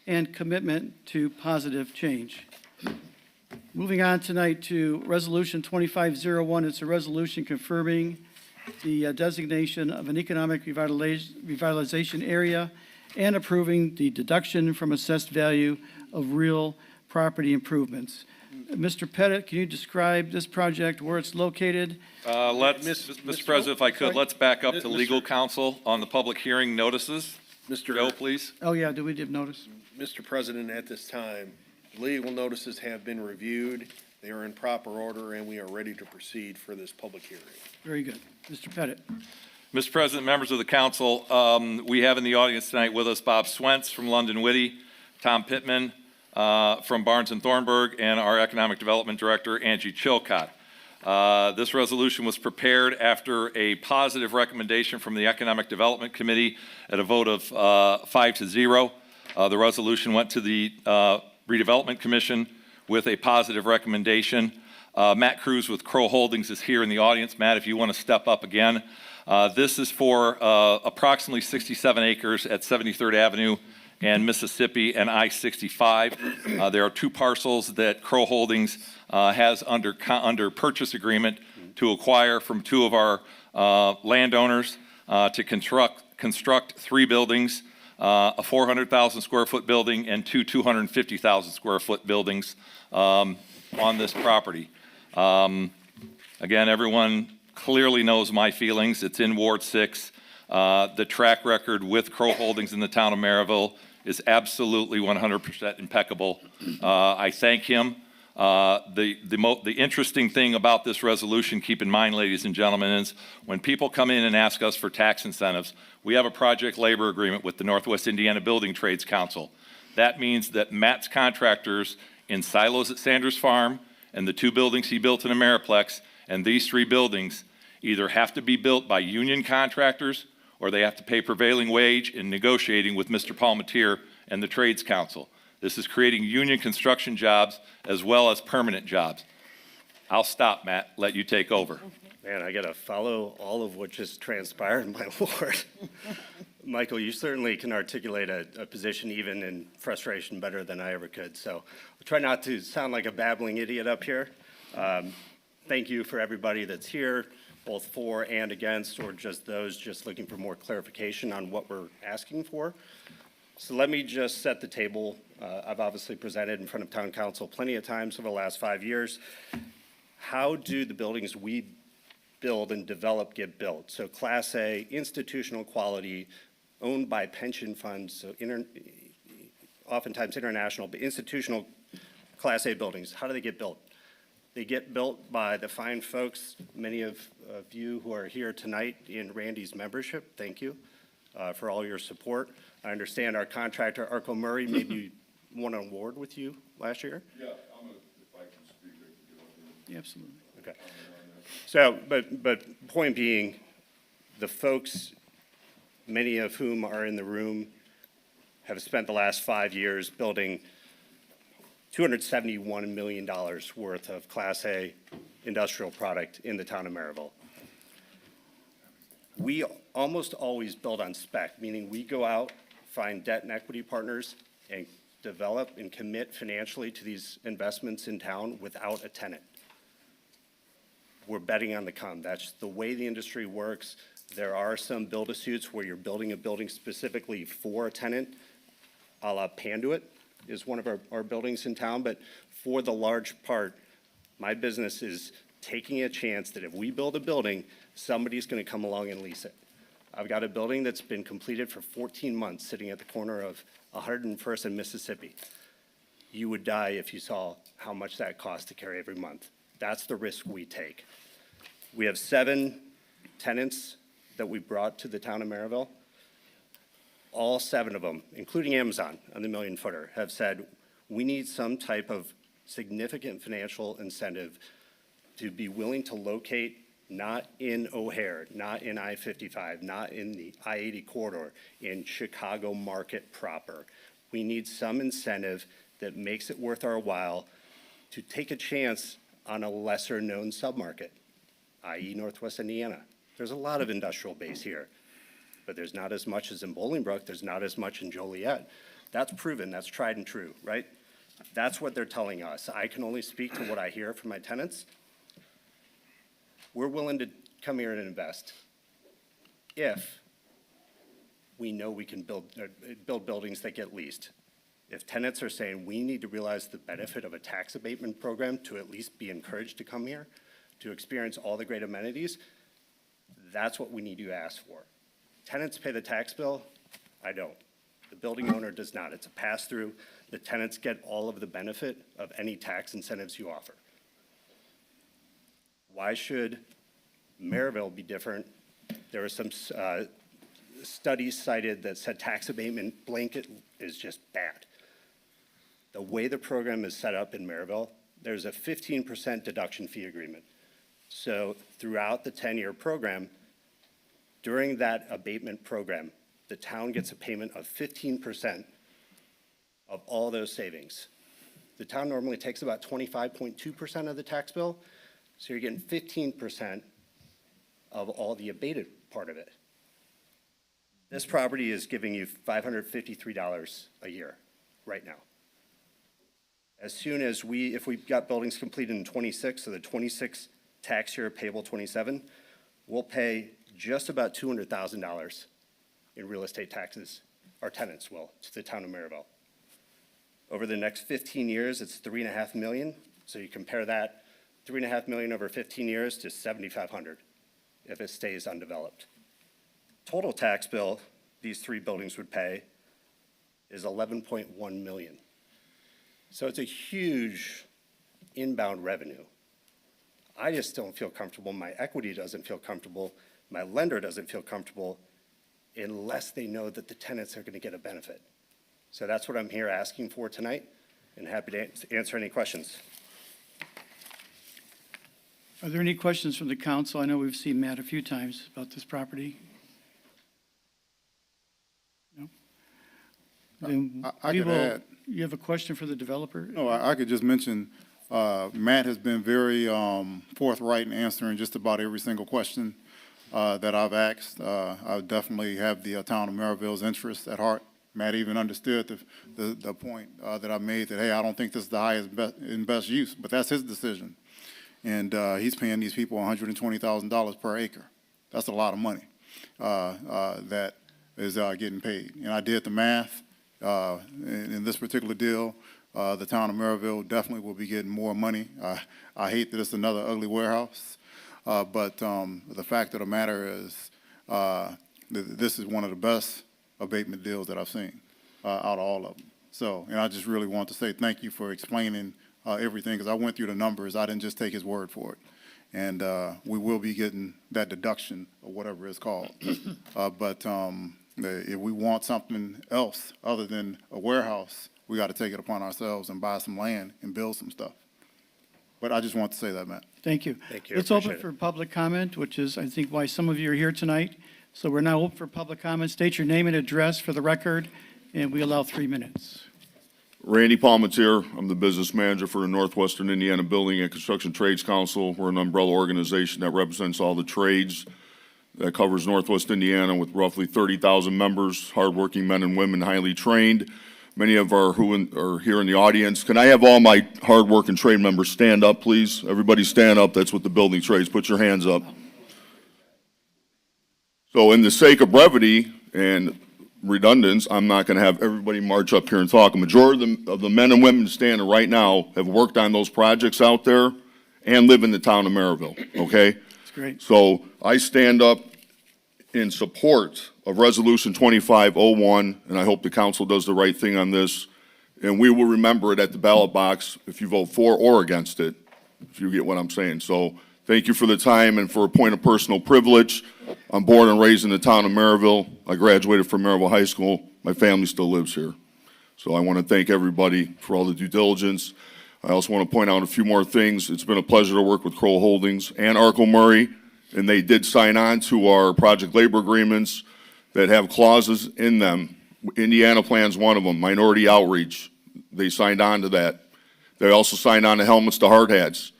and commitment to positive change. Moving on tonight to Resolution 2501. It's a resolution confirming the designation of an economic revitalization area and approving the deduction from assessed value of real property improvements. Mr. Pettit, can you describe this project, where it's located? Mr. President, if I could, let's back up to legal counsel on the public hearing notices. Joe, please. Oh, yeah, do we give notice? Mr. President, at this time, legal notices have been reviewed. They are in proper order, and we are ready to proceed for this public hearing. Very good. Mr. Pettit. Mr. President, members of the council, we have in the audience tonight with us Bob Swentz from London Witty, Tom Pittman from Barnes and Thornburg, and our Economic Development Director, Angie Chilcott. This resolution was prepared after a positive recommendation from the Economic Development Committee at a vote of 5-0. The resolution went to the Redevelopment Commission with a positive recommendation. Matt Cruz with Crow Holdings is here in the audience. Matt, if you want to step up again. This is for approximately 67 acres at 73rd Avenue and Mississippi and I-65. There are two parcels that Crow Holdings has under purchase agreement to acquire from two of our landowners to construct three buildings, a 400,000 square foot building and two 250,000 square foot buildings on this property. Again, everyone clearly knows my feelings. It's in Ward 6. The track record with Crow Holdings in the town of Merrillville is absolutely 100% impeccable. I thank him. The interesting thing about this resolution, keep in mind, ladies and gentlemen, is when people come in and ask us for tax incentives, we have a project labor agreement with the Northwest Indiana Building Trades Council. That means that Matt's contractors in silos at Sanders Farm and the two buildings he built in Ameriplex and these three buildings either have to be built by union contractors or they have to pay prevailing wage in negotiating with Mr. Palmatier and the Trades Council. This is creating union construction jobs as well as permanent jobs. I'll stop, Matt, let you take over. Man, I got to follow all of what just transpired, my lord. Michael, you certainly can articulate a position even in frustration better than I ever could. So I'll try not to sound like a babbling idiot up here. Thank you for everybody that's here, both for and against, or just those just looking for more clarification on what we're asking for. So let me just set the table. I've obviously presented in front of town council plenty of times over the last 5 years. How do the buildings we build and develop get built? So Class A, institutional quality, owned by pension funds, so oftentimes international, but institutional Class A buildings, how do they get built? They get built by the fine folks, many of you who are here tonight in Randy's membership. Thank you for all your support. I understand our contractor, Arco Murray, maybe won an award with you last year? Yeah, if I can speak, I can get up there. Yeah, absolutely. Okay. So, but point being, the folks, many of whom are in the room, have spent the last 5 years building $271 million worth of Class A industrial product in the town of Merrillville. We almost always build on spec, meaning we go out, find debt and equity partners, and develop and commit financially to these investments in town without a tenant. We're betting on the come. That's the way the industry works. There are some build-a-suits where you're building a building specifically for a tenant, a la Panduit is one of our buildings in town, but for the large part, my business is taking a chance that if we build a building, somebody's gonna come along and lease it. I've got a building that's been completed for 14 months sitting at the corner of 101st and Mississippi. You would die if you saw how much that costs to carry every month. That's the risk we take. We have 7 tenants that we brought to the town of Merrillville. All 7 of them, including Amazon on the million footer, have said, we need some type of significant financial incentive to be willing to locate not in O'Hare, not in I-55, not in the I-80 corridor, in Chicago market proper. We need some incentive that makes it worth our while to take a chance on a lesser-known submarket, i.e. Northwest Indiana. There's a lot of industrial base here, but there's not as much as in Bolingbrook. There's not as much in Joliet. That's proven. That's tried and true, right? That's what they're telling us. I can only speak to what I hear from my tenants. We're willing to come here and invest if we know we can build buildings that get leased. If tenants are saying we need to realize the benefit of a tax abatement program to at least be encouraged to come here, to experience all the great amenities, that's what we need to ask for. Tenants pay the tax bill. I don't. The building owner does not. It's a pass-through. The tenants get all of the benefit of any tax incentives you offer. Why should Merrillville be different? There were some studies cited that said tax abatement blanket is just bad. The way the program is set up in Merrillville, there's a 15% deduction fee agreement. So throughout the 10-year program, during that abatement program, the town gets a payment of 15% of all those savings. The town normally takes about 25.2% of the tax bill, so you're getting 15% of all the abated part of it. This property is giving you $553 a year right now. As soon as if we got buildings completed in 26, so the 26 tax year payable 27, we'll pay just about $200,000 in real estate taxes, our tenants will, to the town of Merrillville. Over the next 15 years, it's $3.5 million. So you compare that, $3.5 million over 15 years to $7,500 if it stays undeveloped. Total tax bill these 3 buildings would pay is $11.1 million. So it's a huge inbound revenue. I just don't feel comfortable. My equity doesn't feel comfortable. My lender doesn't feel comfortable unless they know that the tenants are going to get a benefit. So that's what I'm here asking for tonight, and happy to answer any questions. Are there any questions from the council? I know we've seen Matt a few times about this property. No? Then I could add. You have a question for the developer? No, I could just mention, Matt has been very forthright in answering just about every single question that I've asked. I definitely have the town of Merrillville's interest at heart. Matt even understood the point that I made that, hey, I don't think this is the highest and best use, but that's his decision. And he's paying these people $120,000 per acre. That's a lot of money that is getting paid. And I did the math. In this particular deal, the town of Merrillville definitely will be getting more money. I hate that it's another ugly warehouse, but the fact of the matter is this is one of the best abatement deals that I've seen out of all of them. So, and I just really want to say thank you for explaining everything, because I went through the numbers. I didn't just take his word for it. And we will be getting that deduction or whatever it's called. But if we want something else other than a warehouse, we got to take it upon ourselves and buy some land and build some stuff. But I just want to say that, Matt. Thank you. Thank you. Let's open for public comment, which is, I think, why some of you are here tonight. So we're now open for public comment. State your name and address for the record, and we allow 3 minutes. Randy Palmetier. I'm the business manager for the Northwestern Indiana Building and Construction Trades Council. We're an umbrella organization that represents all the trades that covers Northwest Indiana with roughly 30,000 members, hardworking men and women, highly trained. Many of our who are here in the audience. Can I have all my hardworking trade members stand up, please? Everybody stand up. That's what the building trades. Put your hands up. So in the sake of brevity and redundance, I'm not going to have everybody march up here and talk. A majority of the men and women standing right now have worked on those projects out there and live in the town of Merrillville, okay? That's great. So I stand up in support of Resolution 2501, and I hope the council does the right thing on this. And we will remember it at the ballot box if you vote for or against it. if you get what I'm saying. So thank you for the time, and for a point of personal privilege, I'm born and raised in the town of Merrillville. I graduated from Merrillville High School. My family still lives here. So I want to thank everybody for all the due diligence. I also want to point out a few more things. It's been a pleasure to work with Kroll Holdings and Arkell Murray, and they did sign on to our project labor agreements that have clauses in them. Indiana Plan's one of them, minority outreach. They signed on to that. They also signed on to helmets to hard hats.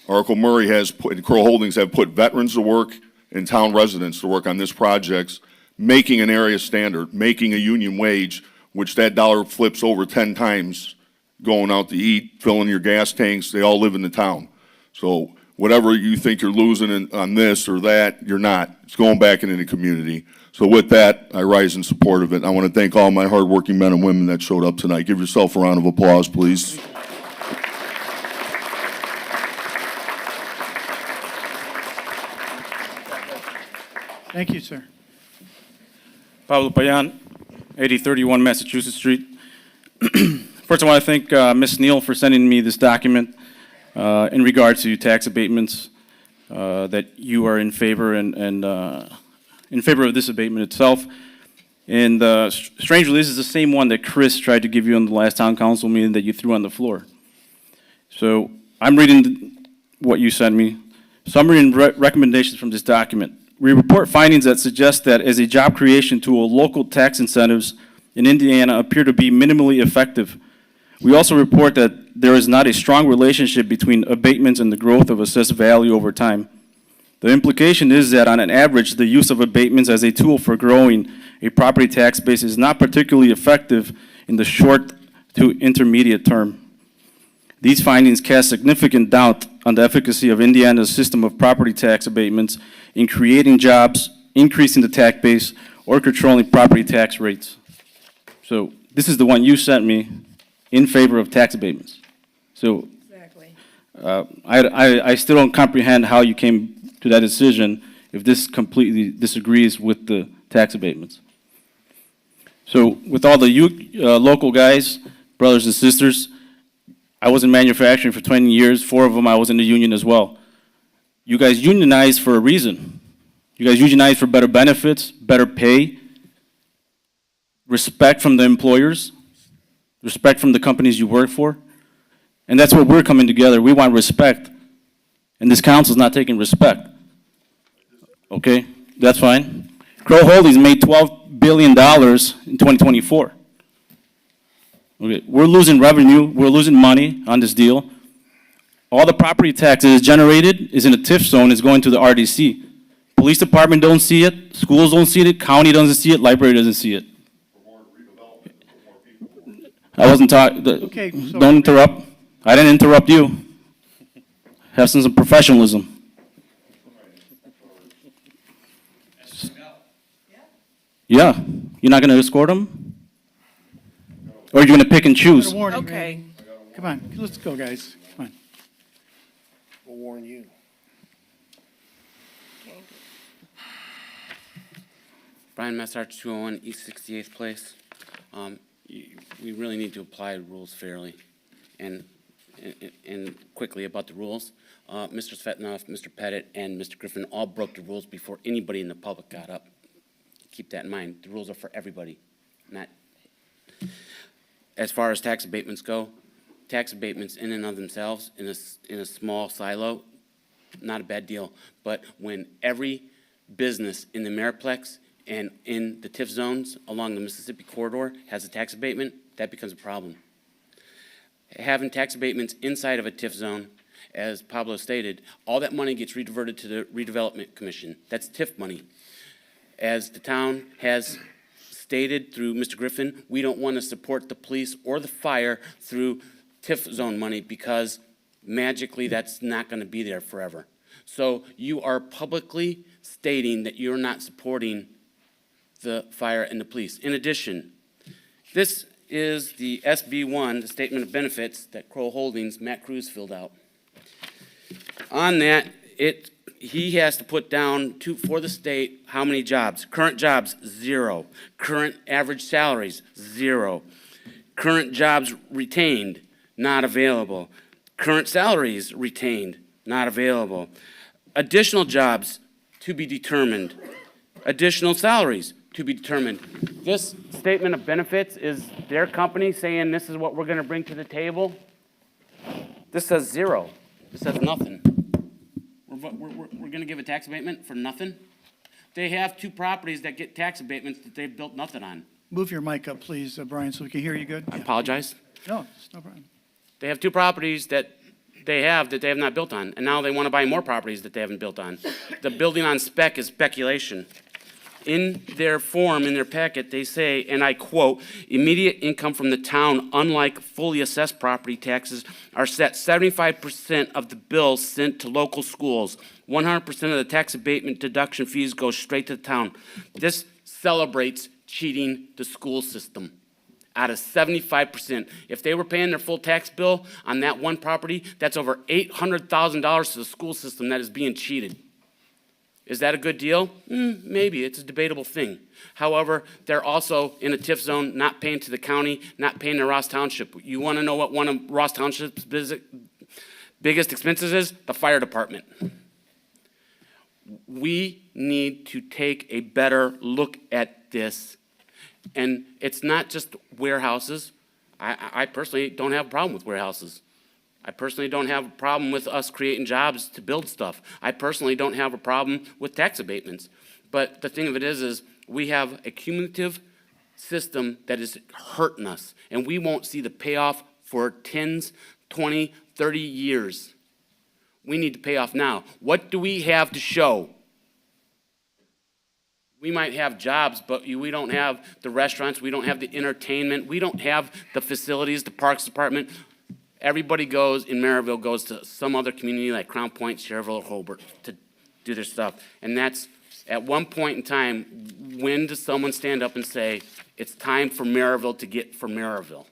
Arkell Murray and Kroll Holdings have put veterans to work and town residents to work on this project, making an area standard, making a union wage, which that dollar flips over 10 times going out to eat, filling your gas tanks. They all live in the town. So whatever you think you're losing on this or that, you're not. It's going back into the community. So with that, I rise in support of it. I want to thank all my hardworking men and women that showed up tonight. Give yourself a round of applause, please. Thank you, sir. Pablo Payan, 8031 Massachusetts Street. First, I want to thank Ms. Neal for sending me this document in regard to tax abatements that you are in favor and in favor of this abatement itself. And strangely, this is the same one that Chris tried to give you on the last town council meeting that you threw on the floor. So I'm reading what you sent me. Summary and recommendations from this document. We report findings that suggest that as a job creation tool, local tax incentives in Indiana appear to be minimally effective. We also report that there is not a strong relationship between abatements and the growth of assessed value over time. The implication is that on an average, the use of abatements as a tool for growing a property tax base is not particularly effective in the short to intermediate term. These findings cast significant doubt on the efficacy of Indiana's system of property tax abatements in creating jobs, increasing the tax base, or controlling property tax rates. So this is the one you sent me in favor of tax abatements. So Exactly. I still don't comprehend how you came to that decision if this completely disagrees with the tax abatements. So with all the local guys, brothers and sisters, I was in manufacturing for 20 years. 4 of them I was in the union as well. You guys unionize for a reason. You guys unionize for better benefits, better pay, respect from the employers, respect from the companies you work for. And that's where we're coming together. We want respect. And this council's not taking respect. Okay, that's fine. Kroll Holdings made $12 billion in 2024. Okay, we're losing revenue, we're losing money on this deal. All the property taxes generated is in a TIF zone, is going to the RDC. Police department don't see it, schools don't see it, county doesn't see it, library doesn't see it. I wasn't talking, Okay, so- don't interrupt. I didn't interrupt you. Have some professionalism. Yeah, you're not gonna escort them? Or you're gonna pick and choose? Got a warning, Okay. Randy. Come on, let's go, guys. Come on. We'll warn you. Brian Messart, 201 East 68th Place. We really need to apply rules fairly and quickly about the rules. Mr. Svetnoff, Mr. Pettit, and Mr. Griffin all broke the rules before anybody in the public got up. Keep that in mind. The rules are for everybody, not. As far as tax abatements go, tax abatements in and of themselves, in a small silo, not a bad deal. But when every business in the Metroplex and in the TIF zones along the Mississippi corridor has a tax abatement, that becomes a problem. Having tax abatements inside of a TIF zone, as Pablo stated, all that money gets rediverted to the Redevelopment Commission. That's TIF money. As the town has stated through Mr. Griffin, we don't want to support the police or the fire through TIF zone money because magically that's not going to be there forever. So you are publicly stating that you're not supporting the fire and the police. In addition, this is the SB1, the Statement of Benefits that Kroll Holdings, Matt Cruz filled out. On that, he has to put down for the state how many jobs. Current jobs, 0. Current average salaries, 0. Current jobs retained, not available. Current salaries retained, not available. Additional jobs to be determined. Additional salaries to be determined. This statement of benefits is their company saying this is what we're gonna bring to the table. This says zero. This says nothing. We're gonna give a tax abatement for nothing? They have 2 properties that get tax abatements that they've built nothing on. Move your mic up, please, Brian, so we can hear you good. I apologize. No, it's no problem. They have 2 properties that they have not built on, and now they want to buy more properties that they haven't built on. The building on spec is speculation. In their form, in their packet, they say, and I quote, immediate income from the town, unlike fully assessed property taxes, are set 75% of the bills sent to local schools. 100% of the tax abatement deduction fees go straight to the town. This celebrates cheating the school system. Out of 75%. If they were paying their full tax bill on that one property, that's over $800,000 to the school system that is being cheated. Is that a good deal? Maybe. It's a debatable thing. However, they're also in a TIF zone, not paying to the county, not paying to Ross Township. You want to know what one of Ross Township's biggest expenses is? The fire department. We need to take a better look at this. And it's not just warehouses. I personally don't have a problem with warehouses. I personally don't have a problem with us creating jobs to build stuff. I personally don't have a problem with tax abatements. But the thing of it is we have a cumulative system that is hurting us, and we won't see the payoff for 10, 20, 30 years. We need to pay off now. What do we have to show? We might have jobs, but we don't have the restaurants, we don't have the entertainment, we don't have the facilities, the parks department. Everybody in Merrillville goes to some other community like Crown Point, Cherville, or Hobart to do their stuff. And that's, at one point in time, when does someone stand up and say, it's time for Merrillville to get for Merrillville?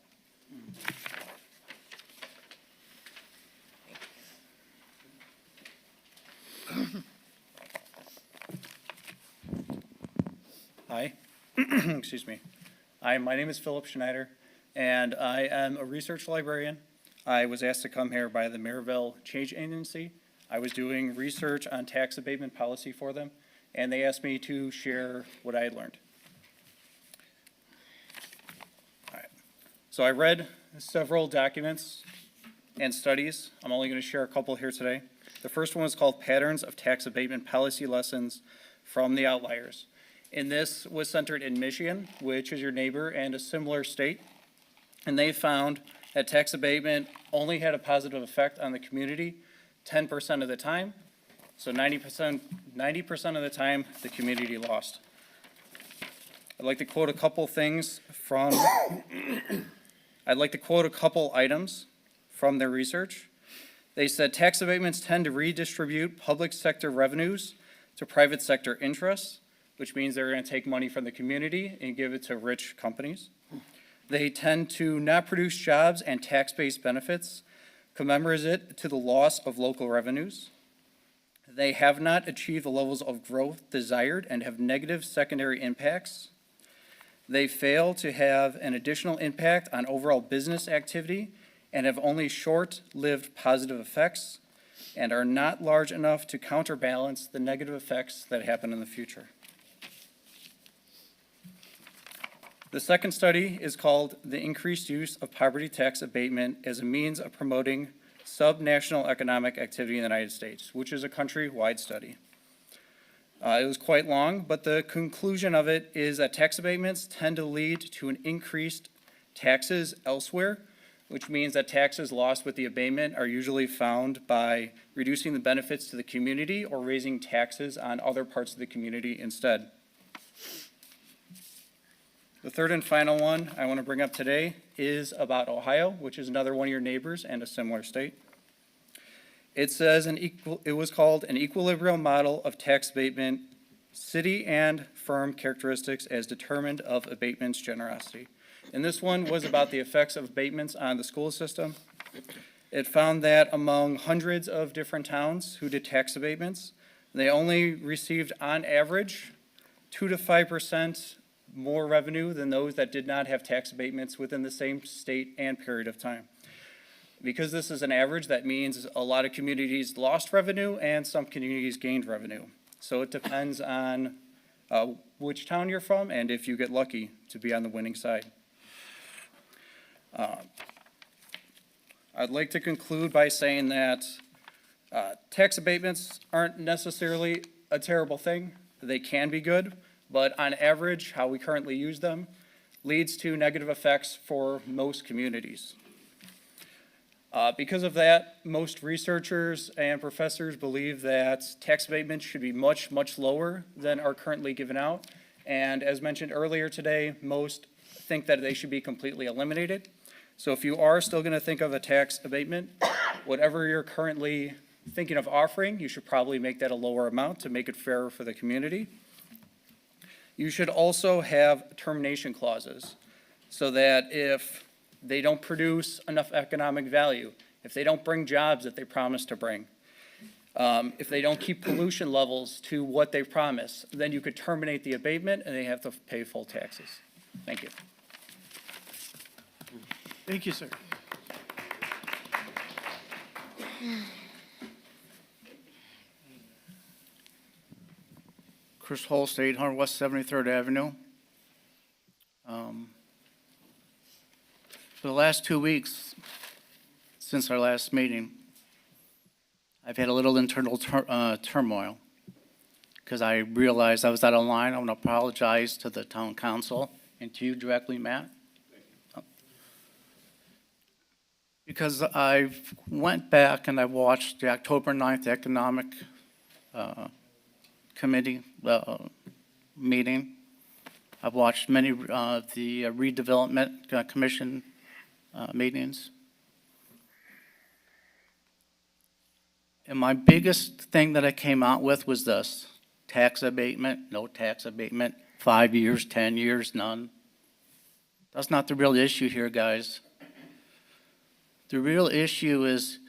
Hi, excuse me. My name is Philip Schneider, and I am a research librarian. I was asked to come here by the Merrillville Change Agency. I was doing research on tax abatement policy for them, and they asked me to share what I had learned. All right. So I read several documents and studies. I'm only going to share a couple here today. The first one is called Patterns of Tax Abatement Policy Lessons from the Outliers. And this was centered in Michigan, which is your neighbor and a similar state. And they found that tax abatement only had a positive effect on the community 10% of the time. So 90% of the time, the community lost. I'd like to quote a couple items from their research. They said tax abatements tend to redistribute public sector revenues to private sector interests, which means they're going to take money from the community and give it to rich companies. They tend to not produce jobs and tax-based benefits, commensurate to the loss of local revenues. They have not achieved the levels of growth desired and have negative secondary impacts. They fail to have an additional impact on overall business activity and have only short-lived positive effects and are not large enough to counterbalance the negative effects that happen in the future. The second study is called The Increased Use of Property Tax Abatement as a Means of Promoting Subnational Economic Activity in the United States, which is a country-wide study. It was quite long, but the conclusion of it is that tax abatements tend to lead to an increased taxes elsewhere, which means that taxes lost with the abatement are usually found by reducing the benefits to the community or raising taxes on other parts of the community instead. The third and final one I want to bring up today is about Ohio, which is another one of your neighbors and a similar state. It says it was called an equilibrium model of tax abatement, city and firm characteristics as determined of abatement's generosity. And this one was about the effects of abatements on the school system. It found that among hundreds of different towns who did tax abatements, they only received on average 2 to 5% more revenue than those that did not have tax abatements within the same state and period of time. Because this is an average, that means a lot of communities lost revenue and some communities gained revenue. So it depends on which town you're from and if you get lucky to be on the winning side. I'd like to conclude by saying that tax abatements aren't necessarily a terrible thing. They can be good, but on average, how we currently use them leads to negative effects for most communities. Because of that, most researchers and professors believe that tax abatements should be much, much lower than are currently given out. And as mentioned earlier today, most think that they should be completely eliminated. So if you are still going to think of a tax abatement, whatever you're currently thinking of offering, you should probably make that a lower amount to make it fairer for the community. You should also have termination clauses so that if they don't produce enough economic value, if they don't bring jobs that they promise to bring, if they don't keep pollution levels to what they promise, then you could terminate the abatement and they have to pay full taxes. Thank you. Thank you, sir. Chris Holst, 800 West 73rd Avenue. For the last 2 weeks, since our last meeting, I've had a little internal turmoil because I realized I was out of line. I want to apologize to the town council and to you directly, Matt. Because I went back and I watched the October 9th Economic Committee meeting. I've watched many of the redevelopment commission meetings. And my biggest thing that I came out with was this: tax abatement, no tax abatement, 5 years, 10 years, none. That's not the real issue here, guys. The real issue is,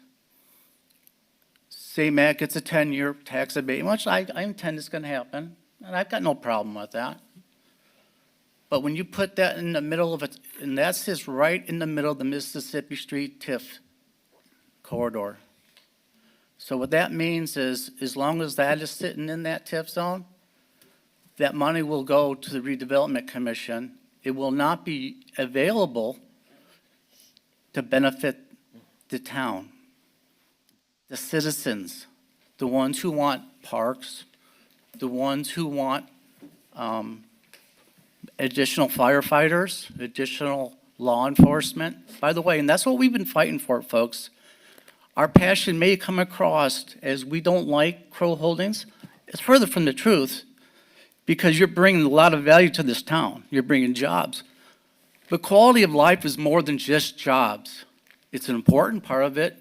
say Matt gets a 10-year tax abatement, which I intend is going to happen, and I've got no problem with that. But when you put that in the middle of it, and that's just right in the middle of the Mississippi Street TIF corridor. So what that means is, as long as that is sitting in that TIF zone, that money will go to the Redevelopment Commission. It will not be available to benefit the town, the citizens, the ones who want parks, the ones who want additional firefighters, additional law enforcement. By the way, and that's what we've been fighting for, folks. Our passion may come across as we don't like Crow Holdings. It's further from the truth, because you're bringing a lot of value to this town. You're bringing jobs. But quality of life is more than just jobs. It's an important part of it.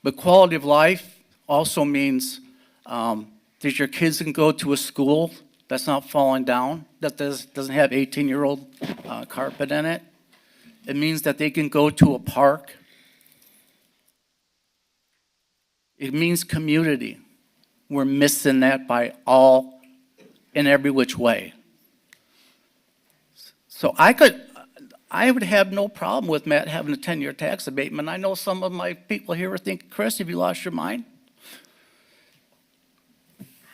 But quality of life also means that your kids can go to a school that's not falling down, that doesn't have 18-year-old carpet in it. It means that they can go to a park. It means community. We're missing that by all in every which way. So I would have no problem with Matt having a 10-year tax abatement. I know some of my people here are thinking, Chris, have you lost your mind?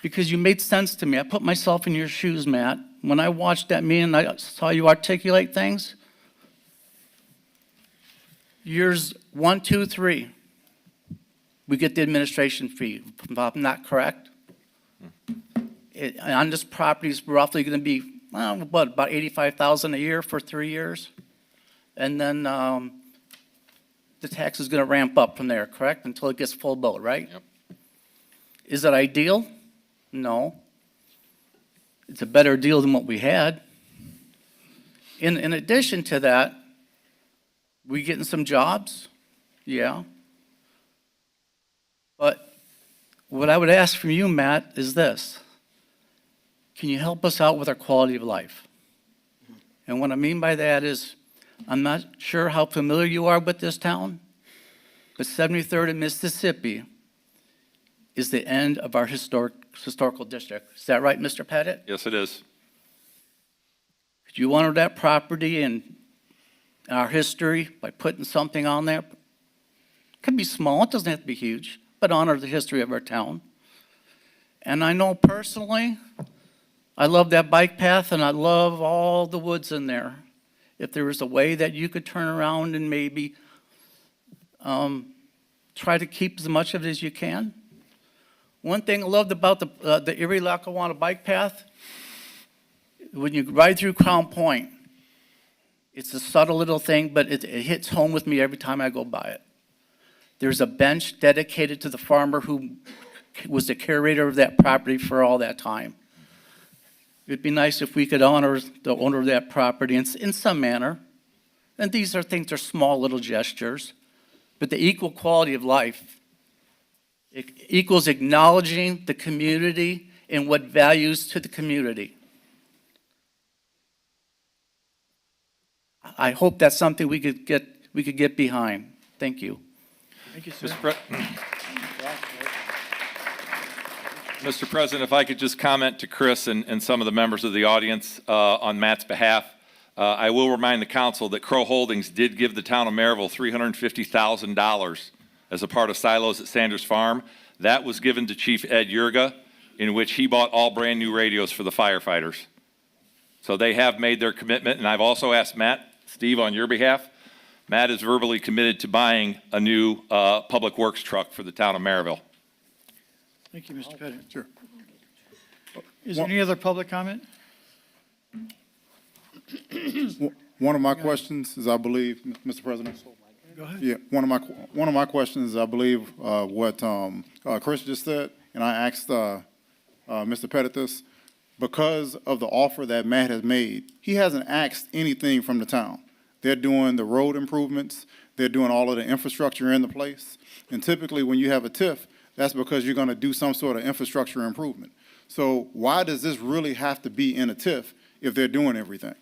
Because you made sense to me. I put myself in your shoes, Matt. When I watched that meeting, I saw you articulate things. Years 1, 2, 3, we get the administration fee, if I'm not correct. On this property is roughly going to be, about $85,000 a year for 3 years? And then the tax is going to ramp up from there, correct? Until it gets full boat, right? Yep. Is it ideal? No. It's a better deal than what we had. In addition to that, we getting some jobs? Yeah. But what I would ask from you, Matt, is this. Can you help us out with our quality of life? And what I mean by that is, I'm not sure how familiar you are with this town, but 73rd and Mississippi is the end of our historical district. Is that right, Mr. Pettit? Yes, it is. Could you honor that property and our history by putting something on there Can be small, it doesn't have to be huge, but honor the history of our town. And I know personally, I love that bike path and I love all the woods in there. If there was a way that you could turn around and maybe try to keep as much of it as you can. One thing I loved about the Erie-Lackawanna bike path, when you ride through Crown Point, it's a subtle little thing, but it hits home with me every time I go by it. There's a bench dedicated to the farmer who was the curator of that property for all that time. It'd be nice if we could honor the owner of that property in some manner. And these are things, they're small little gestures, but the equal quality of life. It equals acknowledging the community and what values to the community. I hope that's something we could get behind. Thank you. Thank you, sir. Mr. President, if I could just comment to Chris and some of the members of the audience on Matt's behalf. I will remind the council that Crow Holdings did give the town of Merrillville $350,000 as a part of silos at Sanders Farm. That was given to Chief Ed Yurga, in which he bought all brand-new radios for the firefighters. So they have made their commitment, and I've also asked Matt, Steve, on your behalf. Matt is verbally committed to buying a new public works truck for the town of Merrillville. Thank you, Mr. Pettit. Sure. Is there any other public comment? One of my questions is, I believe, Mr. President. Go ahead. Yeah, one of my questions is, I believe, what Chris just said, and I asked Mr. Pettit this, because of the offer that Matt has made, he hasn't asked anything from the town. They're doing the road improvements, they're doing all of the infrastructure in the place, and typically when you have a TIF, that's because you're going to do some sort of infrastructure improvement. So why does this really have to be in a TIF if they're doing everything?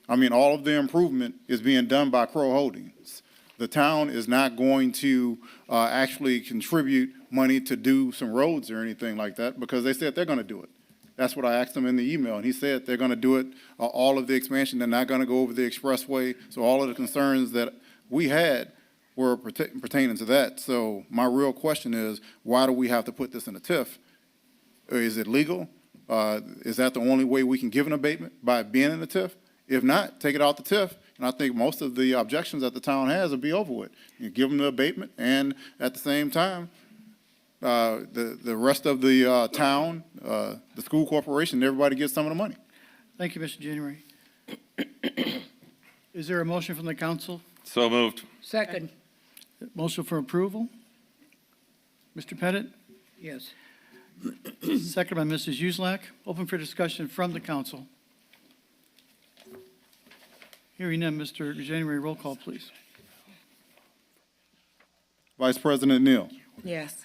I mean, all of the improvement is being done by Crow Holdings. The town is not going to actually contribute money to do some roads or anything like that because they said they're going to do it. That's what I asked him in the email, and he said they're going to do it, all of the expansion. They're not going to go over the expressway. So all of the concerns that we had were pertaining to that. So my real question is, why do we have to put this in a TIF? Is it legal? Is that the only way we can give an abatement, by being in the TIF? If not, take it out the TIF, and I think most of the objections that the town has will be over with. You give them the abatement, and at the same time, the rest of the town, the school corporation, everybody gets some of the money. Thank you, Mr. January. Is there a motion from the council? So moved. Second. Motion for approval? Mr. Pettit? Yes. Second by Mrs. Uselak. Open for discussion from the council. Hearing none, Mr. January, roll call, please. Vice President Neal. Yes.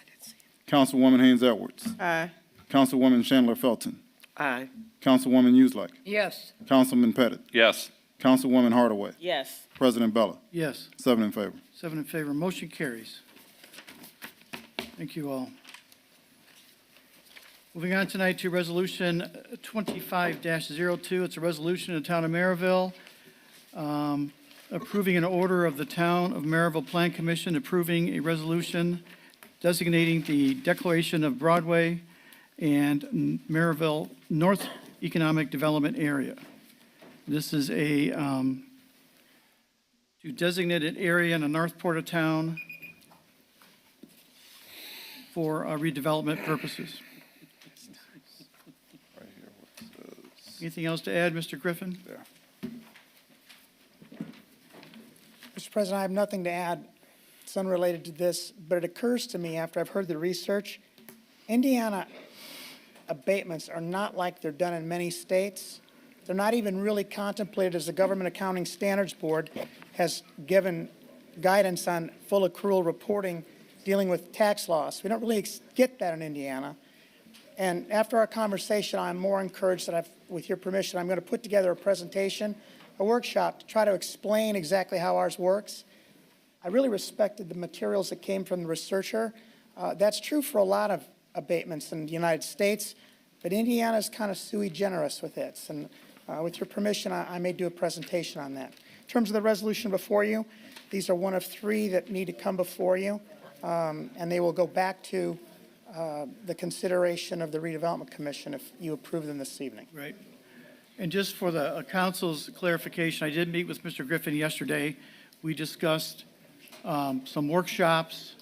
Councilwoman Haynes Edwards. Aye. Councilwoman Chandler Felton. Aye. Councilwoman Uselak. Yes. Councilman Pettit. Yes. Councilwoman Hardaway. Yes. President Bella. Yes. 7 in favor. 7 in favor. Motion carries. Thank you all. Moving on tonight to Resolution 25-02. It's a resolution of the Town of Merrillville approving an order of the Town of Merrillville Plan Commission approving a resolution designating the declaration of Broadway and Merrillville North Economic Development Area. This is a to designate an area in the north port of town for redevelopment purposes. Anything else to add, Mr. Griffin? Mr. President, I have nothing to add. It's unrelated to this, but it occurs to me after I've heard the research, Indiana abatements are not like they're done in many states. They're not even really contemplated, as the Government Accounting Standards Board has given guidance on full accrual reporting dealing with tax loss. We don't really get that in Indiana. And after our conversation, I'm more encouraged that with your permission, I'm going to put together a presentation, a workshop to try to explain exactly how ours works. I really respected the materials that came from the researcher. That's true for a lot of abatements in the United States, but Indiana is kind of sui generis with it. And with your permission, I may do a presentation on that. In terms of the resolution before you, These are one of three that need to come before you, and they will go back to the consideration of the redevelopment commission if you approve them this evening. Right. And just for the council's clarification, I did meet with Mr. Griffin yesterday. We discussed some workshops,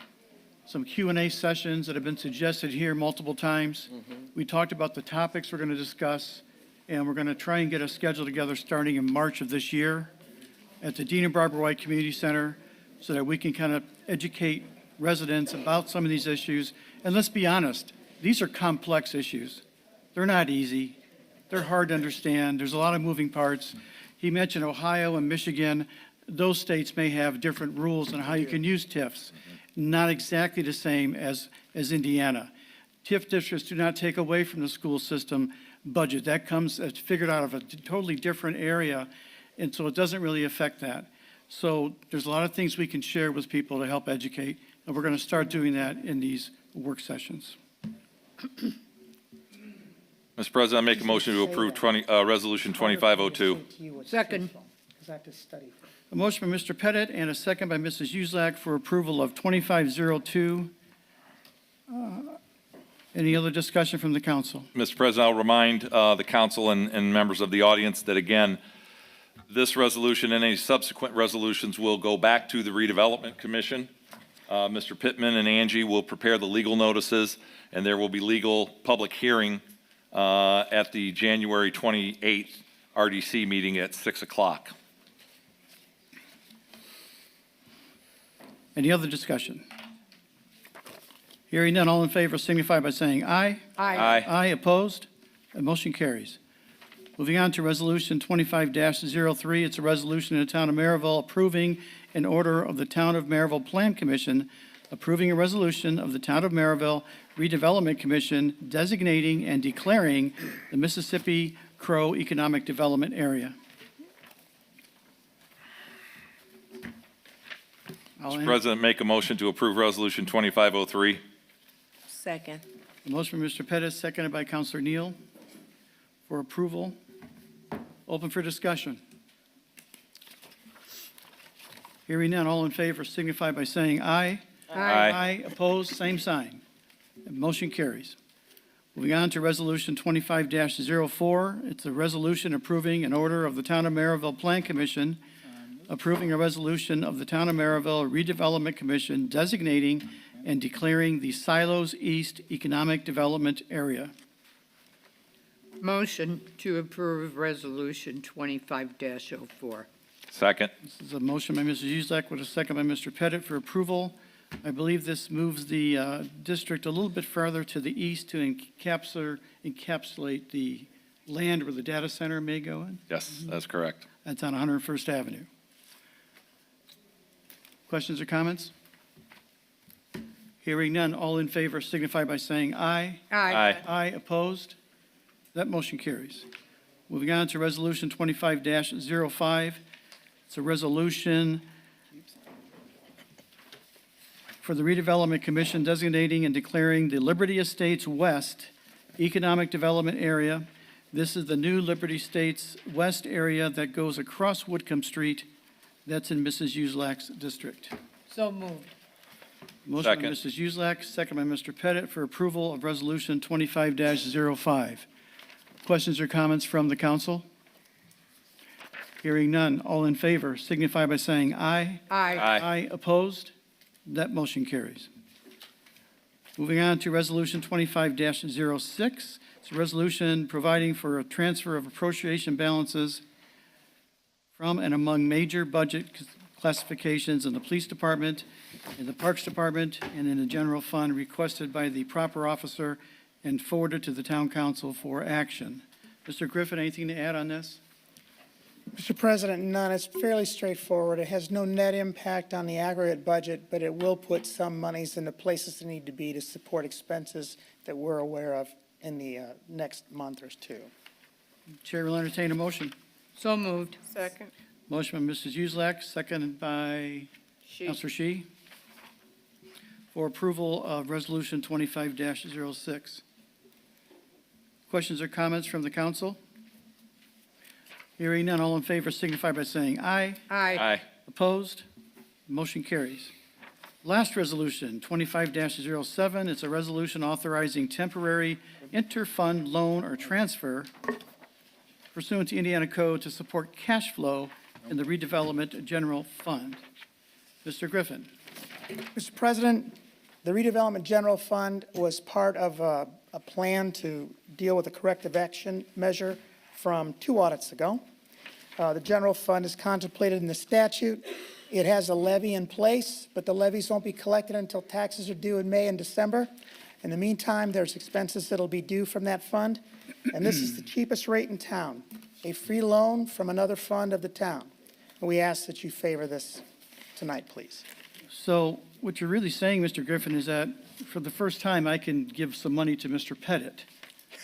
some Q&A sessions that have been suggested here multiple times. We talked about the topics we're going to discuss, and we're going to try and get a schedule together starting in March of this year at the Dean and Barbara White Community Center so that we can kind of educate residents about some of these issues. And let's be honest, these are complex issues. They're not easy. They're hard to understand. There's a lot of moving parts. He mentioned Ohio and Michigan. Those states may have different rules on how you can use TIFs. Not exactly the same as Indiana. TIF districts do not take away from the school system budget. That comes, it's figured out of a totally different area, and so it doesn't really affect that. So there's a lot of things we can share with people to help educate, and we're going to start doing that in these work sessions. Mr. President, I make a motion to approve Resolution 2502. Second. Because I have to study. A motion by Mr. Pettit and a second by Mrs. Uselak for approval of 2502. Any other discussion from the council? Mr. President, I'll remind the council and members of the audience that, again, this resolution and any subsequent resolutions will go back to the Redevelopment Commission. Mr. Pittman and Angie will prepare the legal notices, and there will be legal public hearing at the January 28th RDC meeting at 6 o'clock. Any other discussion? Hearing none, all in favor signify by saying aye. Aye. Aye, opposed? The motion carries. Moving on to Resolution 25-03, it's a resolution in the Town of Merrillville approving an order of the Town of Merrillville Plan Commission, approving a resolution of the Town of Merrillville Redevelopment Commission designating and declaring the Mississippi Crow Economic Development Area. Mr. President, make a motion to approve Resolution 2503. Second. A motion from Mr. Pettis, seconded by Councilor Neal for approval. Open for discussion. Hearing none, all in favor signify by saying aye. Aye. Aye, opposed, same sign. The motion carries. Moving on to Resolution 25-04, it's a resolution approving an order of the Town of Merrillville Plan Commission approving a resolution of the Town of Merrillville Redevelopment Commission designating and declaring the Silos East Economic Development Area. Motion to approve Resolution 25-04. Second. This is a motion by Mrs. Uselak with a second by Mr. Pettit for approval. I believe this moves the district a little bit further to the east to encapsulate the land where the data center may go in. Yes, that's correct. That's on 101st Avenue. Questions or comments? Hearing none, all in favor signify by saying aye. Aye. Aye, opposed? That motion carries. Moving on to Resolution 25-05. It's a resolution for the Redevelopment Commission designating and declaring the Liberty Estates West Economic Development Area. This is the new Liberty Estates West area that goes across Whitcomb Street. That's in Mrs. Uselak's district. So moved. Motion by Second. Mrs. Uselak, second by Mr. Pettit for approval of Resolution 25-05. Questions or comments from the council? Hearing none, all in favor signify by saying aye. Aye. Aye, opposed? That motion carries. Moving on to Resolution 25-06. It's a resolution providing for a transfer of appropriation balances from and among major budget classifications in the Police Department, in the Parks Department, and in the General Fund requested by the proper officer and forwarded to the Town Council for action. Mr. Griffin, anything to add on this? Mr. President, none. It's fairly straightforward. It has no net impact on the aggregate budget, but it will put some monies in the places they need to be to support expenses that we're aware of in the next month or two. Chair will entertain a motion. So moved. Second. Motion by Mrs. Uselak, seconded by Councilor Shi, for approval of Resolution 25-06. Questions or comments from the council? Hearing none, all in favor signify by saying aye. Aye. Aye. Opposed? Motion carries. Last resolution, 25-07, it's a resolution authorizing temporary inter-fund loan or transfer pursuant to Indiana Code to support cash flow in the redevelopment general fund. Mr. Griffin. Mr. President, the redevelopment general fund was part of a plan to deal with a corrective action measure from 2 audits ago. The general fund is contemplated in the statute. It has a levy in place, but the levies won't be collected until taxes are due in May and December. In the meantime, there's expenses that'll be due from that fund, and this is the cheapest rate in town, a free loan from another fund of the town. And we ask that you favor this tonight, please. So what you're really saying, Mr. Griffin, is that for the first time, I can give some money to Mr. Pettit,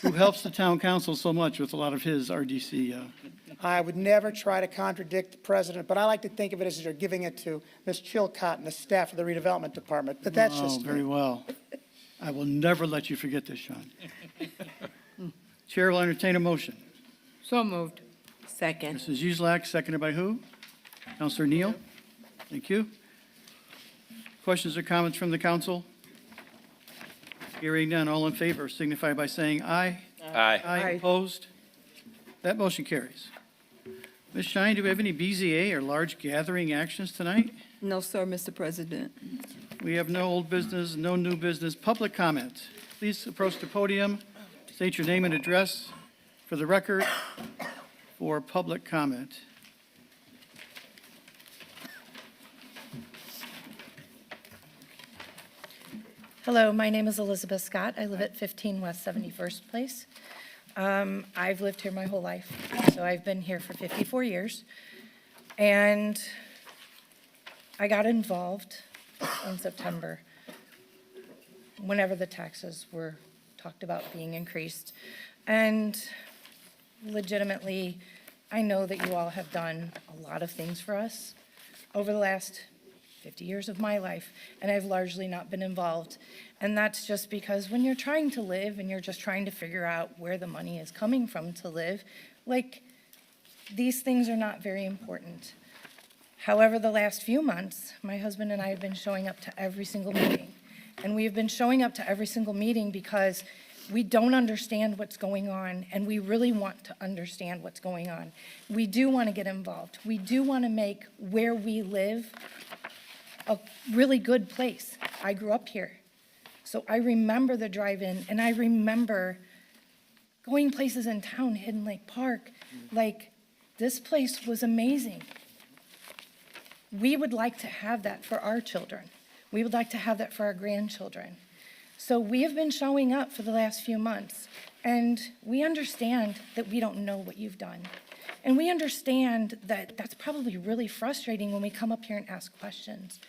who helps the town council so much with a lot of his RDC. I would never try to contradict the president, but I like to think of it as you're giving it to Ms. Chilcott and the staff of the redevelopment department, but that's just very me. well. I will never let you forget this, Sean. Chair will entertain a motion. So moved. Second. Mrs. Uselak, seconded by who? Counselor Neal. Thank you. Questions or comments from the council? Hearing none, all in favor signify by saying aye. Aye. Aye. Opposed? That motion carries. Ms. Shine, do we have any BZA or large gathering actions tonight? No, sir, Mr. President. We have no old business, no new business. Public comment. Please approach the podium, state your name and address for the record for public comment. Hello, my name is Elizabeth Scott. I live at 15 West 71st Place. I've lived here my whole life, so I've been here for 54 years. And I got involved in September, whenever the taxes were talked about being increased. And legitimately, I know that you all have done a lot of things for us over the last 50 years of my life, and I've largely not been involved. And that's just because when you're trying to live and you're just trying to figure out where the money is coming from to live, like, these things are not very important. However, the last few months, my husband and I have been showing up to every single meeting. And we have been showing up to every single meeting because we don't understand what's going on, and we really want to understand what's going on. We do want to get involved. We do want to make where we live a really good place. I grew up here. So I remember the drive-in, and I remember going places in town, Hidden Lake Park. Like, this place was amazing. We would like to have that for our children. We would like to have that for our grandchildren. So we have been showing up for the last few months, and we understand that we don't know what you've done. And we understand that that's probably really frustrating when we come up here and ask questions.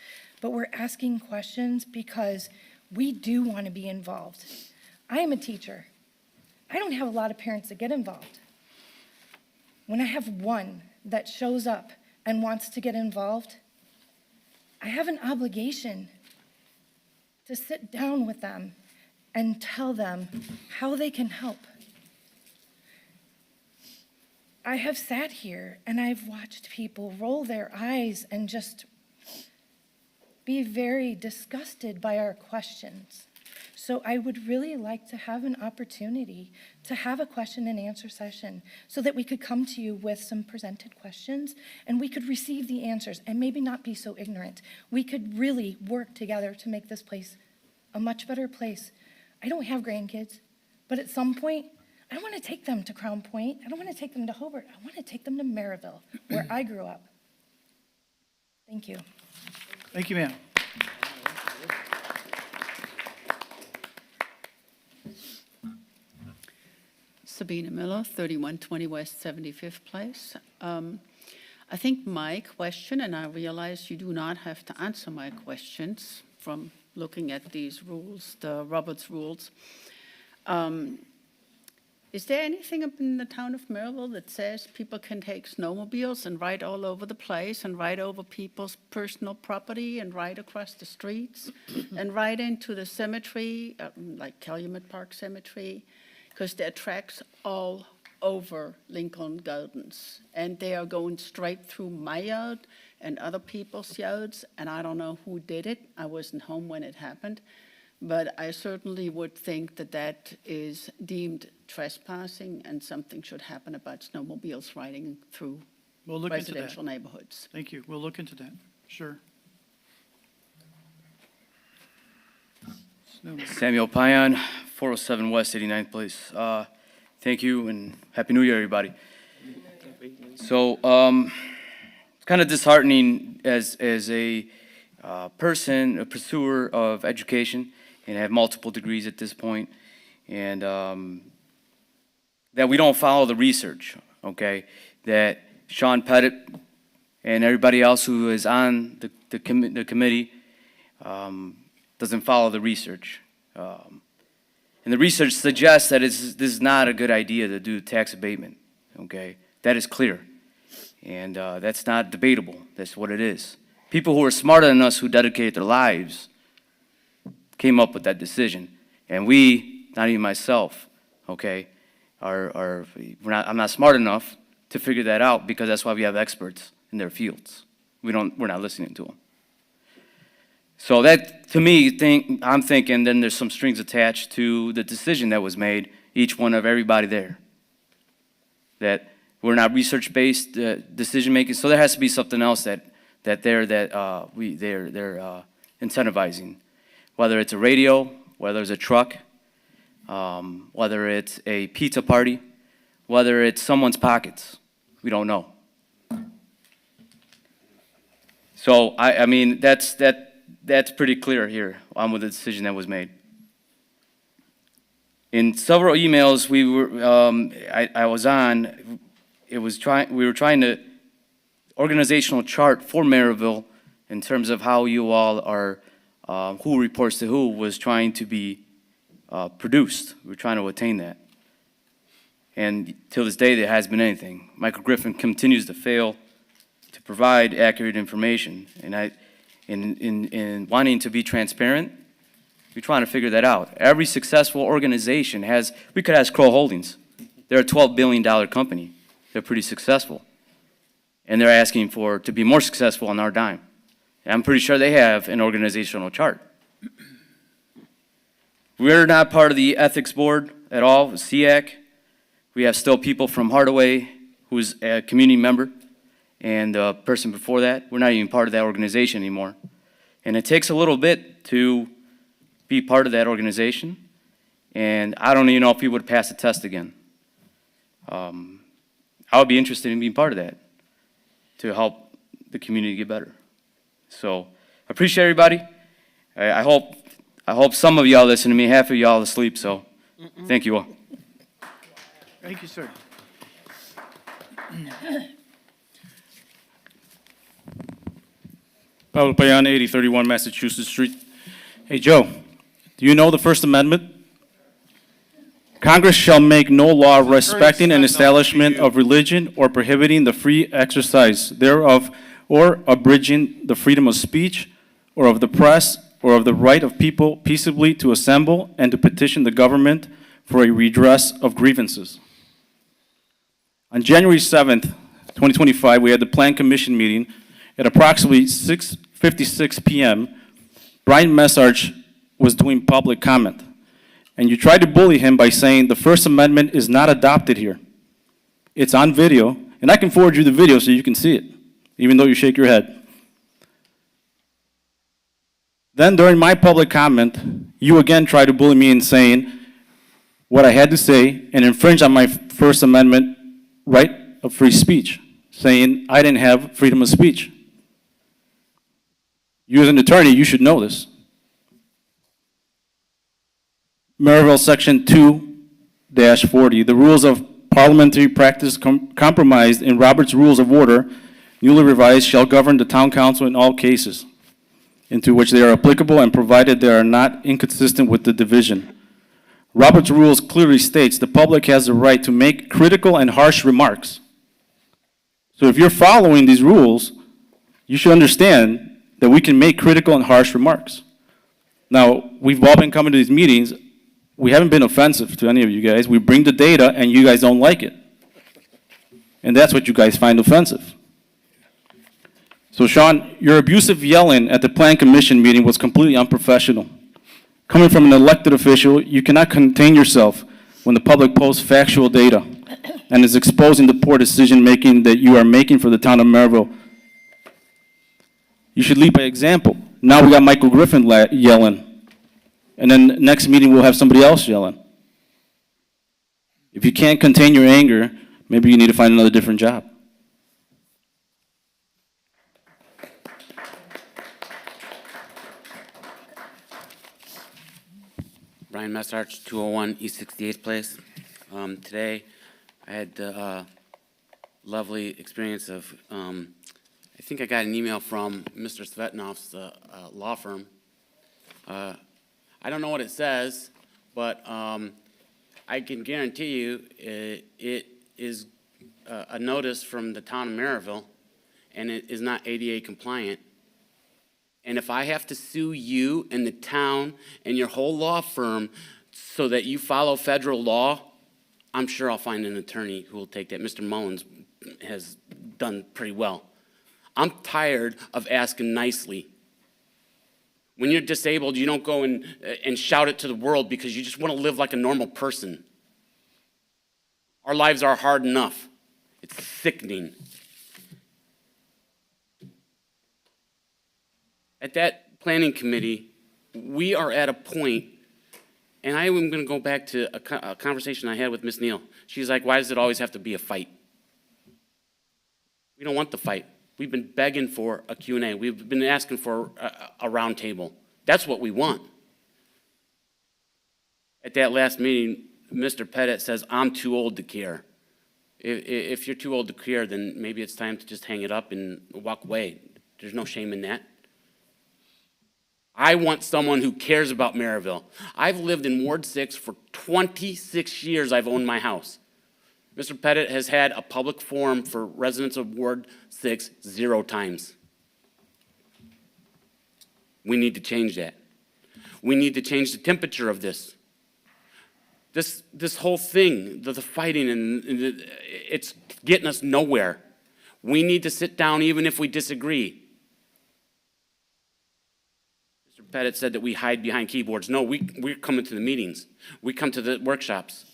But we're asking questions because we do want to be involved. I am a teacher. I don't have a lot of parents that get involved. When I have one that shows up and wants to get involved, I have an obligation to sit down with them and tell them how they can help. I have sat here and I've watched people roll their eyes and just be very disgusted by our questions. So I would really like to have an opportunity to have a question and answer session so that we could come to you with some presented questions and we could receive the answers and maybe not be so ignorant. We could really work together to make this place a much better place. I don't have grandkids, but at some point, I don't want to take them to Crown Point. I don't want to take them to Hobart. I want to take them to Merrillville, where I grew up. Thank you. Thank you, ma'am. Sabina Miller, 3120 West 75th Place. I think my question, and I realize you do not have to answer my questions from looking at these rules, the Roberts rules. Is there anything up in the town of Merrillville that says people can take snowmobiles and ride all over the place and ride over people's personal property and ride across the streets and ride into the cemetery, like Calumet Park Cemetery? Because there are tracks all over Lincoln Gardens, and they are going straight through my yard and other people's yards, and I don't know who did it. I wasn't home when it happened. But I certainly would think that that is deemed trespassing and something should happen about snowmobiles riding through We'll look into that. residential neighborhoods. Thank you. We'll look into that. Sure. Samuel Payan, 407 West 89th Place. Thank you and Happy New Year, everybody. So, it's kind of disheartening as a person, a pursuer of education, and have multiple degrees at this point, and that we don't follow the research, okay? That Sean Pettit and everybody else who is on the committee doesn't follow the research. And the research suggests that this is not a good idea to do tax abatement, okay? That is clear. And that's not debatable. That's what it is. People who are smarter than us, who dedicated their lives, came up with that decision. And we, not even myself, okay, I'm not smart enough to figure that out, because that's why we have experts in their fields. We're not listening to them. So that, to me, I'm thinking then there's some strings attached to the decision that was made, each one of everybody there. That we're not research-based decision-making, so there has to be something else they're incentivizing. Whether it's a radio, whether it's a truck, whether it's a pizza party, whether it's someone's pockets. We don't know. So, I mean, that's pretty clear here with the decision that was made. In several emails I was on, we were trying to organizational chart for Merrillville in terms of how you all are, who reports to who was trying to be produced. We're trying to attain that. And till this day, there hasn't been anything. Michael Griffin continues to fail to provide accurate information. And in wanting to be transparent, we're trying to figure that out. Every successful organization has, we could ask Kroll Holdings. They're a $12 billion company. They're pretty successful. And they're asking to be more successful on our dime. And I'm pretty sure they have an organizational chart. We're not part of the ethics board at all, SEAC. We have still people from Hardaway, who's a community member, and the person before that. We're not even part of that organization anymore. And it takes a little bit to be part of that organization. And I don't even know if we would pass the test again. I would be interested in being part of that to help the community get better. So I appreciate everybody. I hope some of y'all listen to me, half of y'all asleep, so thank you all. Thank you, sir. Pablo Payan, 8031 Massachusetts Street. Hey, Joe, do you know the First Amendment? Congress shall make no law respecting an establishment of religion or prohibiting the free exercise thereof, or abridging the freedom of speech, or of the press, or of the right of people peaceably to assemble and to petition the government for a redress of grievances. On January 7th, 2025, we had the Plan Commission meeting. At approximately 6:56 p.m., Brian Messarch was doing public comment. And you tried to bully him by saying the First Amendment is not adopted here. It's on video, and I can forward you the video so you can see it, even though you shake your head. Then during my public comment, you again tried to bully me in saying what I had to say and infringe on my First Amendment right of free speech, saying I didn't have freedom of speech. You as an attorney, you should know this. Merrillville Section 2-40, the rules of parliamentary practice compromised in Robert's Rules of Order, newly revised, shall govern the town council in all cases into which they are applicable and provided they are not inconsistent with the division. Robert's Rules clearly states the public has the right to make critical and harsh remarks. So if you're following these rules, you should understand that we can make critical and harsh remarks. Now, we've all been coming to these meetings. We haven't been offensive to any of you guys. We bring the data, and you guys don't like it. And that's what you guys find offensive. So Sean, your abusive yelling at the Plan Commission meeting was completely unprofessional. Coming from an elected official, you cannot contain yourself when the public posts factual data and is exposing the poor decision-making that you are making for the town of Merrillville. You should lead by example. Now we got Michael Griffin yelling, and then next meeting we'll have somebody else yelling. If you can't contain your anger, maybe you need to find another different job. Brian Messarch, 201 East 68th Place. Today, I had the lovely experience of, I think I got an email from Mr. Svetinov's law firm. I don't know what it says, but I can guarantee you it is a notice from the town of Merrillville, and it is not ADA compliant. And if I have to sue you and the town and your whole law firm so that you follow federal law, I'm sure I'll find an attorney who will take that. Mr. Mullins has done pretty well. I'm tired of asking nicely. When you're disabled, you don't go and shout it to the world because you just want to live like a normal person. Our lives are hard enough. It's sickening. At that planning committee, we are at a point, and I am going to go back to a conversation I had with Ms. Neal. She's like, why does it always have to be a fight? We don't want the fight. We've been begging for a Q&A. We've been asking for a round table. That's what we want. At that last meeting, Mr. Pettit says, I'm too old to care. If you're too old to care, then maybe it's time to just hang it up and walk away. There's no shame in that. I want someone who cares about Merrillville. I've lived in Ward 6 for 26 years. I've owned my house. Mr. Pettit has had a public forum for residents of Ward 6 0 times. We need to change that. We need to change the temperature of this. This whole thing, the fighting, and it's getting us nowhere. We need to sit down even if we disagree. Pettit said that we hide behind keyboards. No, we're coming to the meetings. We come to the workshops.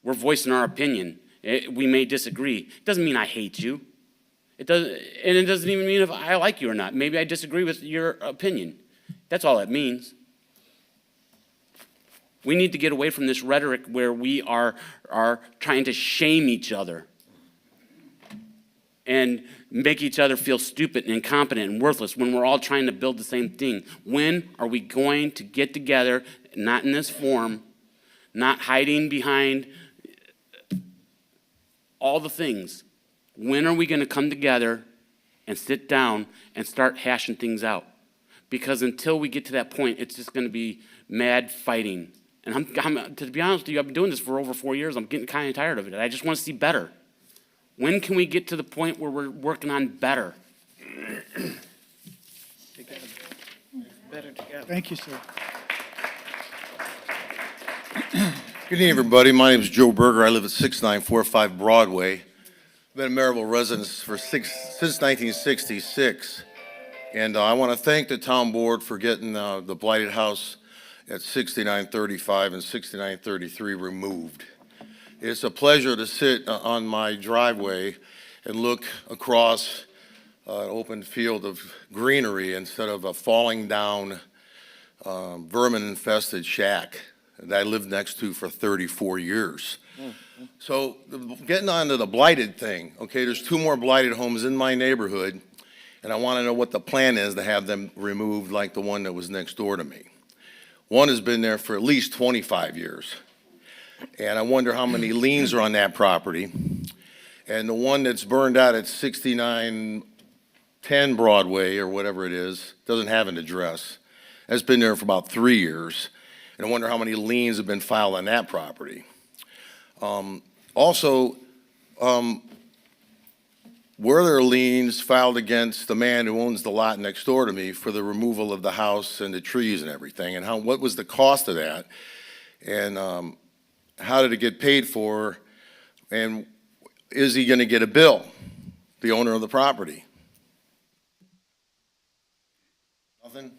We're voicing our opinion. We may disagree. It doesn't mean I hate you. It doesn't even mean if I like you or not. Maybe I disagree with your opinion. That's all it means. We need to get away from this rhetoric where we are trying to shame each other and make each other feel stupid and incompetent and worthless when we're all trying to build the same thing. When are we going to get together, not in this form, not hiding behind all the things? When are we going to come together and sit down and start hashing things out? Because until we get to that point, it's just going to be mad fighting. And to be honest with you, I've been doing this for over 4 years. I'm getting kind of tired of it. I just want to see better. When can we get to the point where we're working on better? Better together. Thank you, sir. Good evening, everybody. My name is Joe Berger. I live at 6945 Broadway. I've been a Merrillville resident since 1966. And I want to thank the town board for getting the blighted house at 6935 and 6933 removed. It's a pleasure to sit on my driveway and look across an open field of greenery instead of a falling down, vermin-infested shack that I lived next to for 34 years. So getting on to the blighted thing, okay, there's 2 more blighted homes in my neighborhood, and I want to know what the plan is to have them removed like the one that was next door to me. One has been there for at least 25 years. And I wonder how many liens are on that property. And the one that's burned out at 6910 Broadway, or whatever it is, doesn't have an address. That's been there for about 3 years. And I wonder how many liens have been filed on that property. Also, were there liens filed against the man who owns the lot next door to me for the removal of the house and the trees and everything? And what was the cost of that? And how did it get paid for? And is he going to get a bill, the owner of the property? Nothing?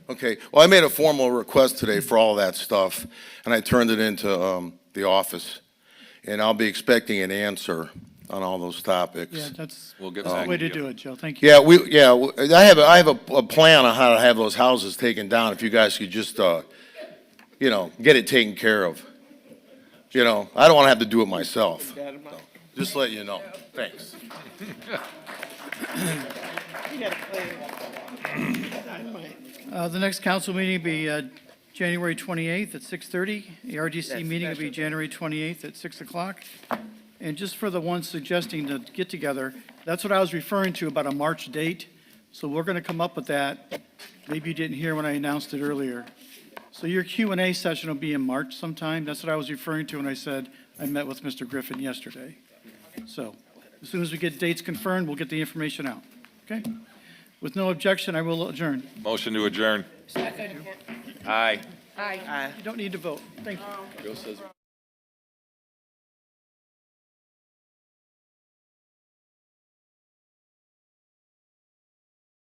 Okay, well, I made a formal request today for all that stuff, and I turned it into the office, and I'll be expecting an answer on all those topics. Yeah, that's We'll get that's back the way to to you. do it, Joe. Thank you. I have a plan on how to have those houses taken down, if you guys could just, get it taken care of. I don't want to have to do it myself. So, just let you know. Thanks. The next council meeting will be January 28th at 6:30. The RDC meeting will be January 28th at 6 o'clock. And just for the ones suggesting to get together, that's what I was referring to about a March date. So we're going to come up with that. Maybe you didn't hear when I announced it earlier. So your Q&A session will be in March sometime. That's what I was referring to when I said I met with Mr. Griffin yesterday. So as soon as we get dates confirmed, we'll get the information out. Okay? With no objection, I will adjourn. Motion to adjourn. Aye. You don't need to vote. Thank you. Joe says